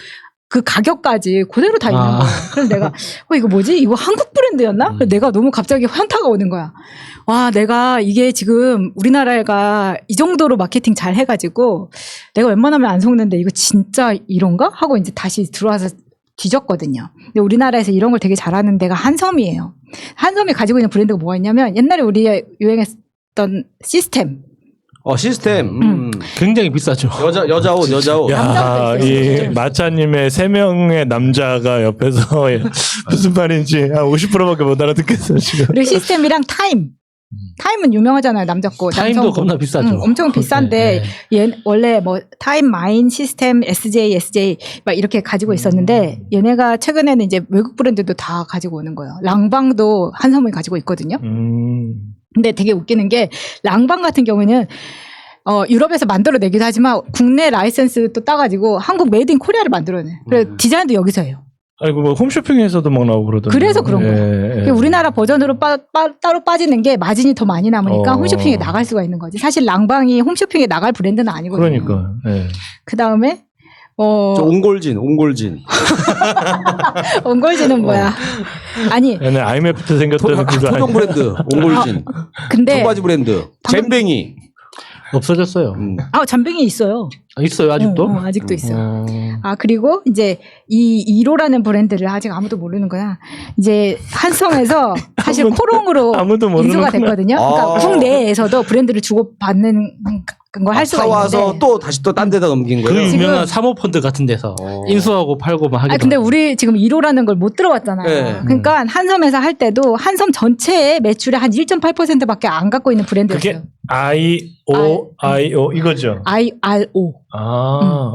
그 가격까지 그대로 다 있는 거야. 그래서 내가 이거 뭐지? 이거 한국 브랜드였나? 그래서 내가 너무 갑자기 현타가 오는 거야. 와, 내가 이게 지금 우리나라가 이 정도로 마케팅 잘 해가지고 내가 웬만하면 안 속는데 이거 진짜 이런가? 하고 이제 다시 들어와서 뒤졌거든요. 근데 우리나라에서 이런 걸 되게 잘하는 데가 한섬이에요. 한섬이 가지고 있는 브랜드가 뭐가 있냐면 옛날에 우리 유행했던 시스템. 시스템. 굉장히 비싸죠. 여자 옷. 야, 이 마차님의 3명의 남자가 옆에서 무슨 말인지 한 50%밖에 못 알아듣겠어 지금. 그리고 시스템이랑 타임. 타임은 유명하잖아요. 남자 거. 타임도 남성 거. 겁나 비싸죠. 엄청 비싼데 얘 원래 뭐 타임 마인 시스템 SJ 막 이렇게 가지고 있었는데 얘네가 최근에는 이제 외국 브랜드도 다 가지고 오는 거예요. 랑방도 한섬이 가지고 있거든요. 근데 되게 웃기는 게 랑방 같은 경우는 유럽에서 만들어내기도 하지만 국내 라이센스 또 따가지고 한국 메이드 인 코리아를 만들어내. 그래서 디자인도 여기서 해요. 아이고 뭐 홈쇼핑에서도 막 나오고 그러던데. 그래서 그런 거예요. 우리나라 버전으로 따로 빠지는 게 마진이 더 많이 남으니까 홈쇼핑에 나갈 수가 있는 거지. 사실 랑방이 홈쇼핑에 나갈 브랜드는 아니거든요. 그러니까. 예. 그 다음에 저 옹골진. 옹골진은 뭐야? 아니 얘네 IMF 때 생겼던 그거 토종 브랜드 옹골진. 근데 청바지 브랜드. 잼뱅이. 없어졌어요. 잠뱅이 있어요. 있어요 아직도? 아직도 있어요. 그리고 이제 이 1호라는 브랜드를 아직 아무도 모르는 거야. 이제 한섬에서 사실 코롱으로 아무도 인수가 모르는구나. 됐거든요. 그러니까 국내에서도 브랜드를 주고받는 걸 할 수가 사와서 있는데. 또 다시 또 딴 데다 넘긴 그 거예요. 유명한 사모펀드 같은 데서 인수하고 팔고 막 하기도 근데 하고. 우리 지금 1호라는 걸 못 들어봤잖아요. 네. 그러니까 한섬에서 할 때도 한섬 전체의 매출의 한 1.8%밖에 안 갖고 있는 브랜드였어요. 그게 IO 이거죠. IRO. 아.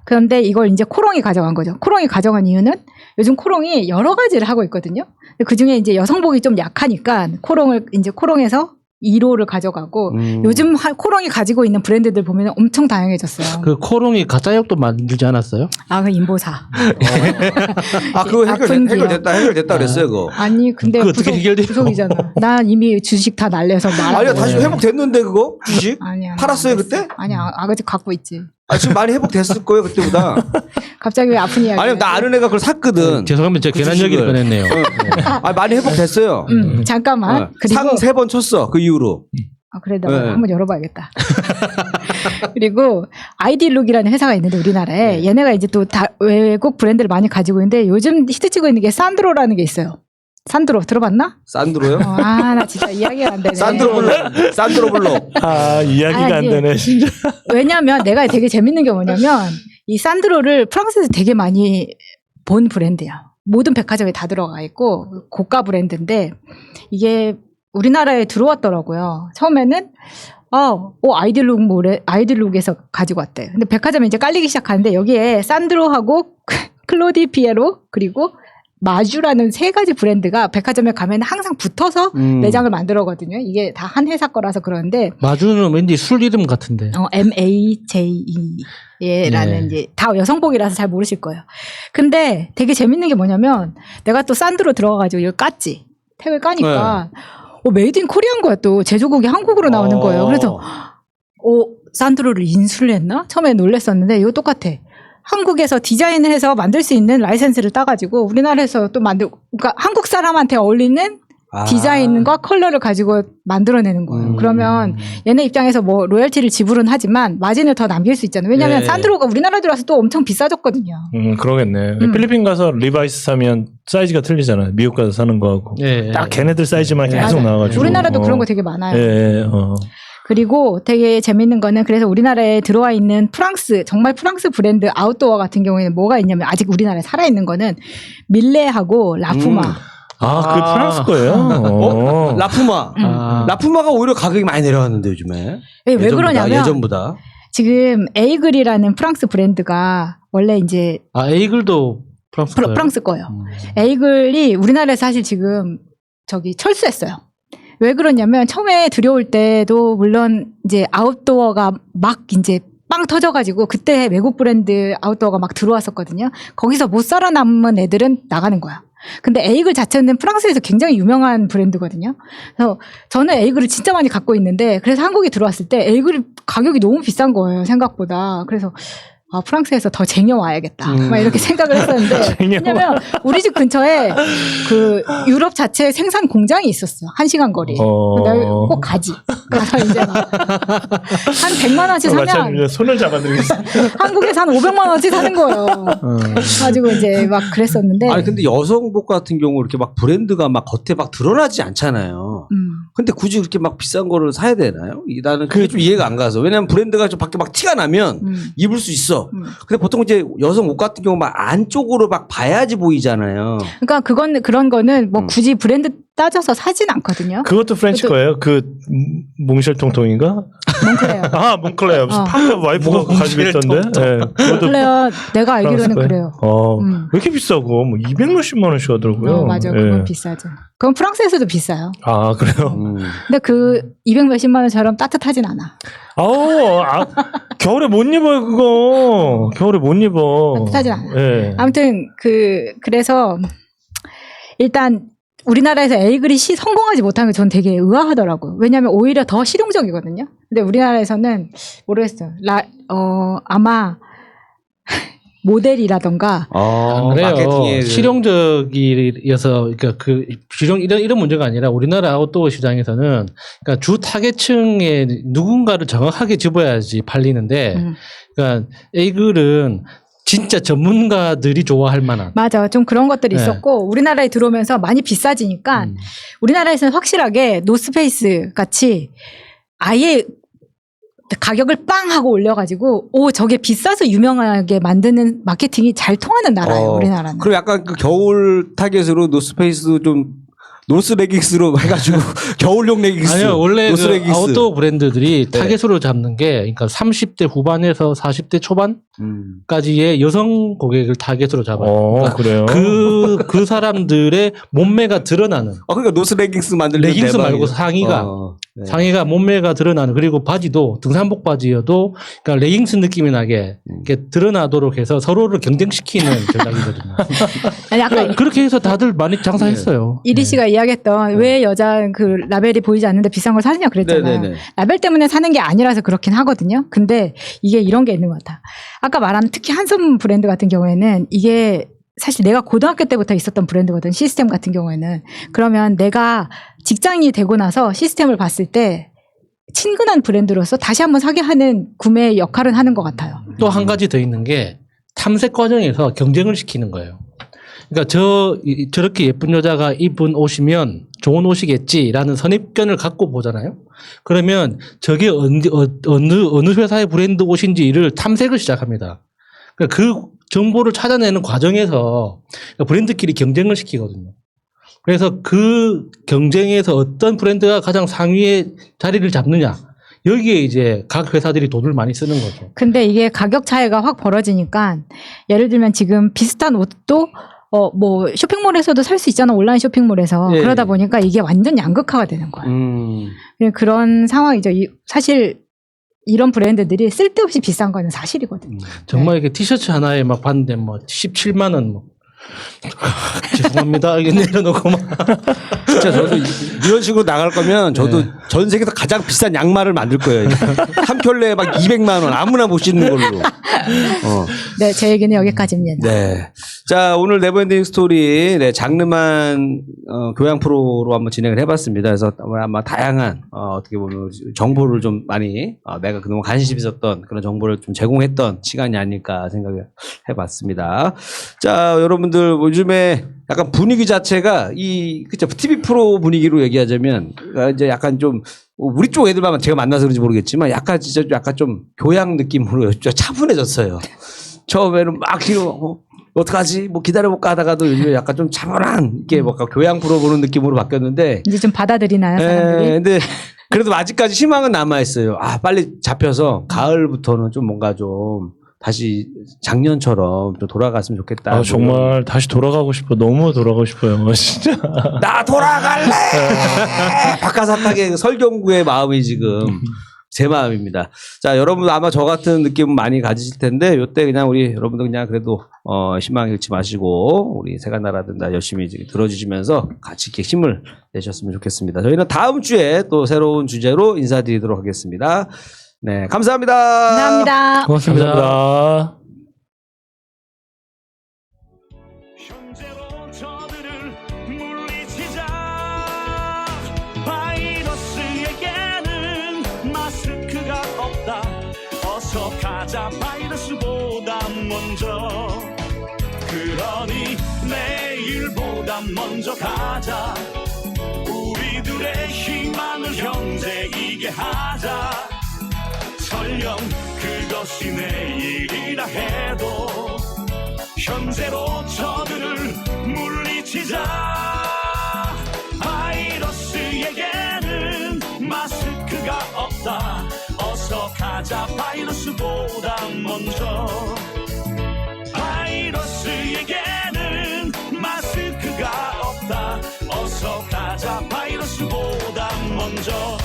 그런데 이걸 이제 코롱이 가져간 거죠. 코롱이 가져간 이유는 요즘 코롱이 여러 가지를 하고 있거든요. 그 중에 이제 여성복이 좀 약하니까 코롱에서 1호를 가져가고 요즘 코롱이 가지고 있는 브랜드들 보면 엄청 다양해졌어요. 그 코롱이 가짜역도 만들지 않았어요? 그 인보사. 그거 아픈 기억. 해결됐다 그랬어요, 그거. 아니 근데 그거 어떻게 해결돼요? 부속이잖아. 난 이미 주식 다 날려서 아니요, 다시 회복됐는데 그거 주식 아니야. 팔았어요 그때? 아니야, 아직 갖고 있지. 지금 많이 회복됐을 거예요 그때보다. 갑자기 왜 아픈 이야기? 아니 나 아는 애가 그걸 샀거든. 죄송합니다. 제가 괜한 주식을. 얘기를 꺼냈네요. 많이 회복됐어요. 잠깐만. 그리고 상 3번 쳤어 그 이후로. 그래도 네. 한번 열어봐야겠다. 그리고 아이디룩이라는 회사가 있는데 우리나라에 얘네가 이제 또 외국 브랜드를 많이 가지고 있는데 요즘 히트치고 있는 게 산드로라는 게 있어요. 산드로 들어봤나? 산드로요? 나 진짜 이야기가 안 되네. 산드로 블록. 이야기가 안 되네 진짜. 왜냐면 내가 되게 재밌는 게 뭐냐면 이 산드로를 프랑스에서 되게 많이 본 브랜드야. 모든 백화점에 다 들어가 있고 고가 브랜드인데 이게 우리나라에 들어왔더라고요. 처음에는 아이디룩에서 가지고 왔대. 근데 백화점에 이제 깔리기 시작하는데 여기에 산드로하고 클로디 피에로 그리고 마주라는 세 가지 브랜드가 백화점에 가면 항상 붙어서 매장을 만들거든요. 이게 다 한 회사 거라서 그러는데 마주는 왠지 술 이름 같은데. MAJE라는 이제 다 여성복이라서 잘 모르실 거예요. 근데 되게 재밌는 게 뭐냐면 내가 또 산드로 들어가가지고 이걸 깠지. 택을 까니까 메이드 인 코리아인 거야. 또 제조국이 한국으로 나오는 거예요. 그래서 산드로를 인수를 했나? 처음에 놀랬었는데 이거 똑같아. 한국에서 디자인을 해서 만들 수 있는 라이센스를 따가지고 우리나라에서 또 그러니까 한국 사람한테 어울리는 디자인과 컬러를 가지고 만들어내는 거예요. 그러면 얘네 입장에서 뭐 로열티를 지불은 하지만 마진을 더 남길 수 있잖아요. 왜냐하면 산드로가 우리나라 들어와서 또 엄청 비싸졌거든요. 그러겠네. 필리핀 가서 리바이스 사면 사이즈가 틀리잖아요. 미국 가서 사는 거하고. 딱 걔네들 사이즈만 계속 나와가지고. 우리나라도 그런 거 되게 많아요. 그리고 되게 재밌는 거는 그래서 우리나라에 들어와 있는 정말 프랑스 브랜드 아웃도어 같은 경우에는 뭐가 있냐면 아직 우리나라에 살아있는 거는 밀레하고 라푸마. 그게 프랑스 거예요? 라푸마. 라푸마가 오히려 가격이 많이 내려왔는데 요즘에. 왜 그러냐면 예전보다. 지금 에이글이라는 프랑스 브랜드가 원래 이제 에이글도 프랑스 거예요? 프랑스 거예요. 에이글이 우리나라에서 사실 지금 철수했어요. 왜 그러냐면 처음에 들여올 때도 물론 이제 아웃도어가 막 이제 빵 터져가지고 그때 외국 브랜드 아웃도어가 막 들어왔었거든요. 거기서 못 살아남은 애들은 나가는 거야. 근데 에이글 자체는 프랑스에서 굉장히 유명한 브랜드거든요. 그래서 저는 에이글을 진짜 많이 갖고 있는데 그래서 한국에 들어왔을 때 에이글 가격이 너무 비싼 거예요. 생각보다. 그래서 프랑스에서 더 쟁여와야겠다. 막 이렇게 생각을 했었는데. 왜냐면 우리 집 근처에 그 유럽 자체 생산 공장이 있었어. 1시간 거리. 내가 꼭 가지. 가서 이제 막 한 100만 원씩 사면 손을 잡아드리겠어. 한국에서 한 500만 원씩 사는 거예요. 가지고 이제 막 그랬었는데. 아니 근데 여성복 같은 경우 이렇게 막 브랜드가 막 겉에 막 드러나지 않잖아요. 근데 굳이 그렇게 막 비싼 거를 사야 되나요? 나는 그게 좀 이해가 안 가서. 왜냐면 브랜드가 좀 밖에 막 티가 나면 입을 수 있어. 근데 보통 이제 여성 옷 같은 경우 막 안쪽으로 막 봐야지 보이잖아요. 그러니까 그런 거는 뭐 굳이 브랜드 따져서 사진 않거든요. 그것도 프렌치 그것도- 거예요? 그 몽쉘통통인가? 몽클레어. 아 몽클레어. 무슨 파크 와이프가 가지고 있던데. 네. 그것도 몽클레어 내가 알기로는 프랑스 그래요. 왜 이렇게 비싸고 뭐 200몇십만 원씩 하더라고요. 맞아. 예. 그건 비싸죠. 그건 프랑스에서도 비싸요. 아 그래요? 근데 그 200 몇십만 원처럼 따뜻하진 않아. 겨울에 못 입어요 그거. 겨울에 못 입어. 따뜻하진 않아. 예. 아무튼 그래서 일단 우리나라에서 에이글이 성공하지 못한 게 전 되게 의아하더라고요. 왜냐하면 오히려 더 실용적이거든요. 근데 우리나라에서는 모르겠어요. 아마 모델이라던가 그래요. 마케팅에 실용적이어서 그러니까 그 실용 이런 문제가 아니라 우리나라 아웃도어 시장에서는 그러니까 주 타겟층에 누군가를 정확하게 집어야지 팔리는데 그러니까 에이글은 진짜 전문가들이 좋아할 만한 맞아. 좀 그런 것들이 네. 있었고 우리나라에 들어오면서 많이 비싸지니까 우리나라에서는 확실하게 노스페이스 같이 아예 가격을 빵 하고 올려가지고 저게 비싸서 유명하게 만드는 마케팅이 잘 통하는 나라예요. 우리나라는. 그리고 약간 그 겨울 타겟으로 노스페이스도 좀 노스 레깅스로 해가지고 겨울용 레깅스. 아니요 원래 노스 그 레깅스. 아웃도어 브랜드들이 네. 타겟으로 잡는 게 그러니까 30대 후반에서 40대 초반까지의 여성 고객을 타겟으로 잡아요. 그러니까 그래요. 그 사람들의 몸매가 드러나는 그러니까 노스 레깅스 만들면 레깅스 대박이에요. 말고 상의가 네. 상의가 몸매가 드러나는 그리고 바지도 등산복 바지여도 그러니까 레깅스 느낌이 나게 이렇게 드러나도록 해서 서로를 경쟁시키는 전략이거든요. 아니, 아까 그렇게 해서 다들 많이 장사했어요. 이리 씨가 이야기했던 왜 여자 그 라벨이 보이지 않는데 비싼 걸 사느냐 그랬잖아요. 네네네. 라벨 때문에 사는 게 아니라서 그렇긴 하거든요. 근데 이게 이런 게 있는 것 같아. 아까 말한 특히 한섬 브랜드 같은 경우에는 이게 사실 내가 고등학교 때부터 있었던 브랜드거든. 시스템 같은 경우에는. 그러면 내가 직장인이 되고 나서 시스템을 봤을 때 친근한 브랜드로서 다시 한번 사게 하는 구매 역할은 하는 것 같아요. 또 한 가지 더 있는 게 탐색 과정에서 경쟁을 시키는 거예요. 그러니까 저렇게 예쁜 여자가 입은 옷이면 좋은 옷이겠지라는 선입견을 갖고 보잖아요. 그러면 저게 어느 회사의 브랜드 옷인지를 탐색을 시작합니다. 그러니까 그 정보를 찾아내는 과정에서 브랜드끼리 경쟁을 시키거든요. 그래서 그 경쟁에서 어떤 브랜드가 가장 상위의 자리를 잡느냐. 여기에 이제 각 회사들이 돈을 많이 쓰는 거죠. 근데 이게 가격 차이가 확 벌어지니까 예를 들면 지금 비슷한 옷도 뭐 쇼핑몰에서도 살 수 있잖아. 온라인 쇼핑몰에서. 예. 그러다 보니까 이게 완전 양극화가 되는 거예요. 그런 상황이죠. 사실 이런 브랜드들이 쓸데없이 비싼 거는 사실이거든요. 정말 이게 티셔츠 하나에 막 봤는데 뭐 17만 원 뭐. 죄송합니다. 이게 내려놓고 막. 진짜 저도 이런 식으로 나갈 거면 저도 네. 전 세계에서 가장 비싼 양말을 만들 거예요. 한 켤레에 막 200만 원 아무나 못 신는 걸로. 네, 제 얘기는 여기까지입니다. 네. 자, 오늘 네버엔딩 스토리, 장르만, 교양 프로로 한번 진행을 해봤습니다. 그래서 아마 다양한, 어떻게 보면 정보를 좀 많이, 내가 그동안 관심 있었던 그런 정보를 좀 제공했던 시간이 아닐까 생각을 해봤습니다. 자, 여러분들 요즘에 약간 분위기 자체가 그쵸, TV 프로 분위기로 얘기하자면, 이제 약간 좀, 우리 쪽 애들만 제가 만나서 그런지 모르겠지만 약간 진짜 약간 좀 교양 느낌으로 차분해졌어요. 처음에는 막 어떡하지? 뭐 기다려볼까 하다가도 요즘에 약간 좀 차분한 이게 뭔가 교양 프로 보는 느낌으로 바뀌었는데. 이제 좀 받아들이나요, 사람들이? 근데 그래도 아직까지 희망은 남아있어요. 빨리 잡혀서 가을부터는 좀 뭔가 좀 다시 작년처럼 좀 돌아갔으면 좋겠다. 정말 다시 돌아가고 싶어. 너무 돌아가고 싶어요. 진짜. 나 돌아갈래! 박하사탕의 설경구의 마음이 지금 제 마음입니다. 자, 여러분 아마 저 같은 느낌은 많이 가지실 텐데, 요때 그냥 우리 여러분들 그냥 그래도, 희망 잃지 마시고, 우리 세간나라든 다 열심히 들어주시면서 같이 이렇게 힘을 내셨으면 좋겠습니다. 저희는 다음 주에 또 새로운 주제로 인사드리도록 하겠습니다. 네, 감사합니다. 감사합니다. 고맙습니다. 현재로 저들을 물리치자. 바이러스에게는 마스크가 없다. 어서 가자 바이러스보다 먼저. 그러니 내일보다 먼저 가자. 우리들의 희망을 형제이게 하자. 설령 그것이 내일이라 해도 현재로 저들을 물리치자. 마스크가 없다. 어서 가자 바이러스보다 먼저. 바이러스에게는 마스크가 없다. 어서 가자 바이러스보다 먼저.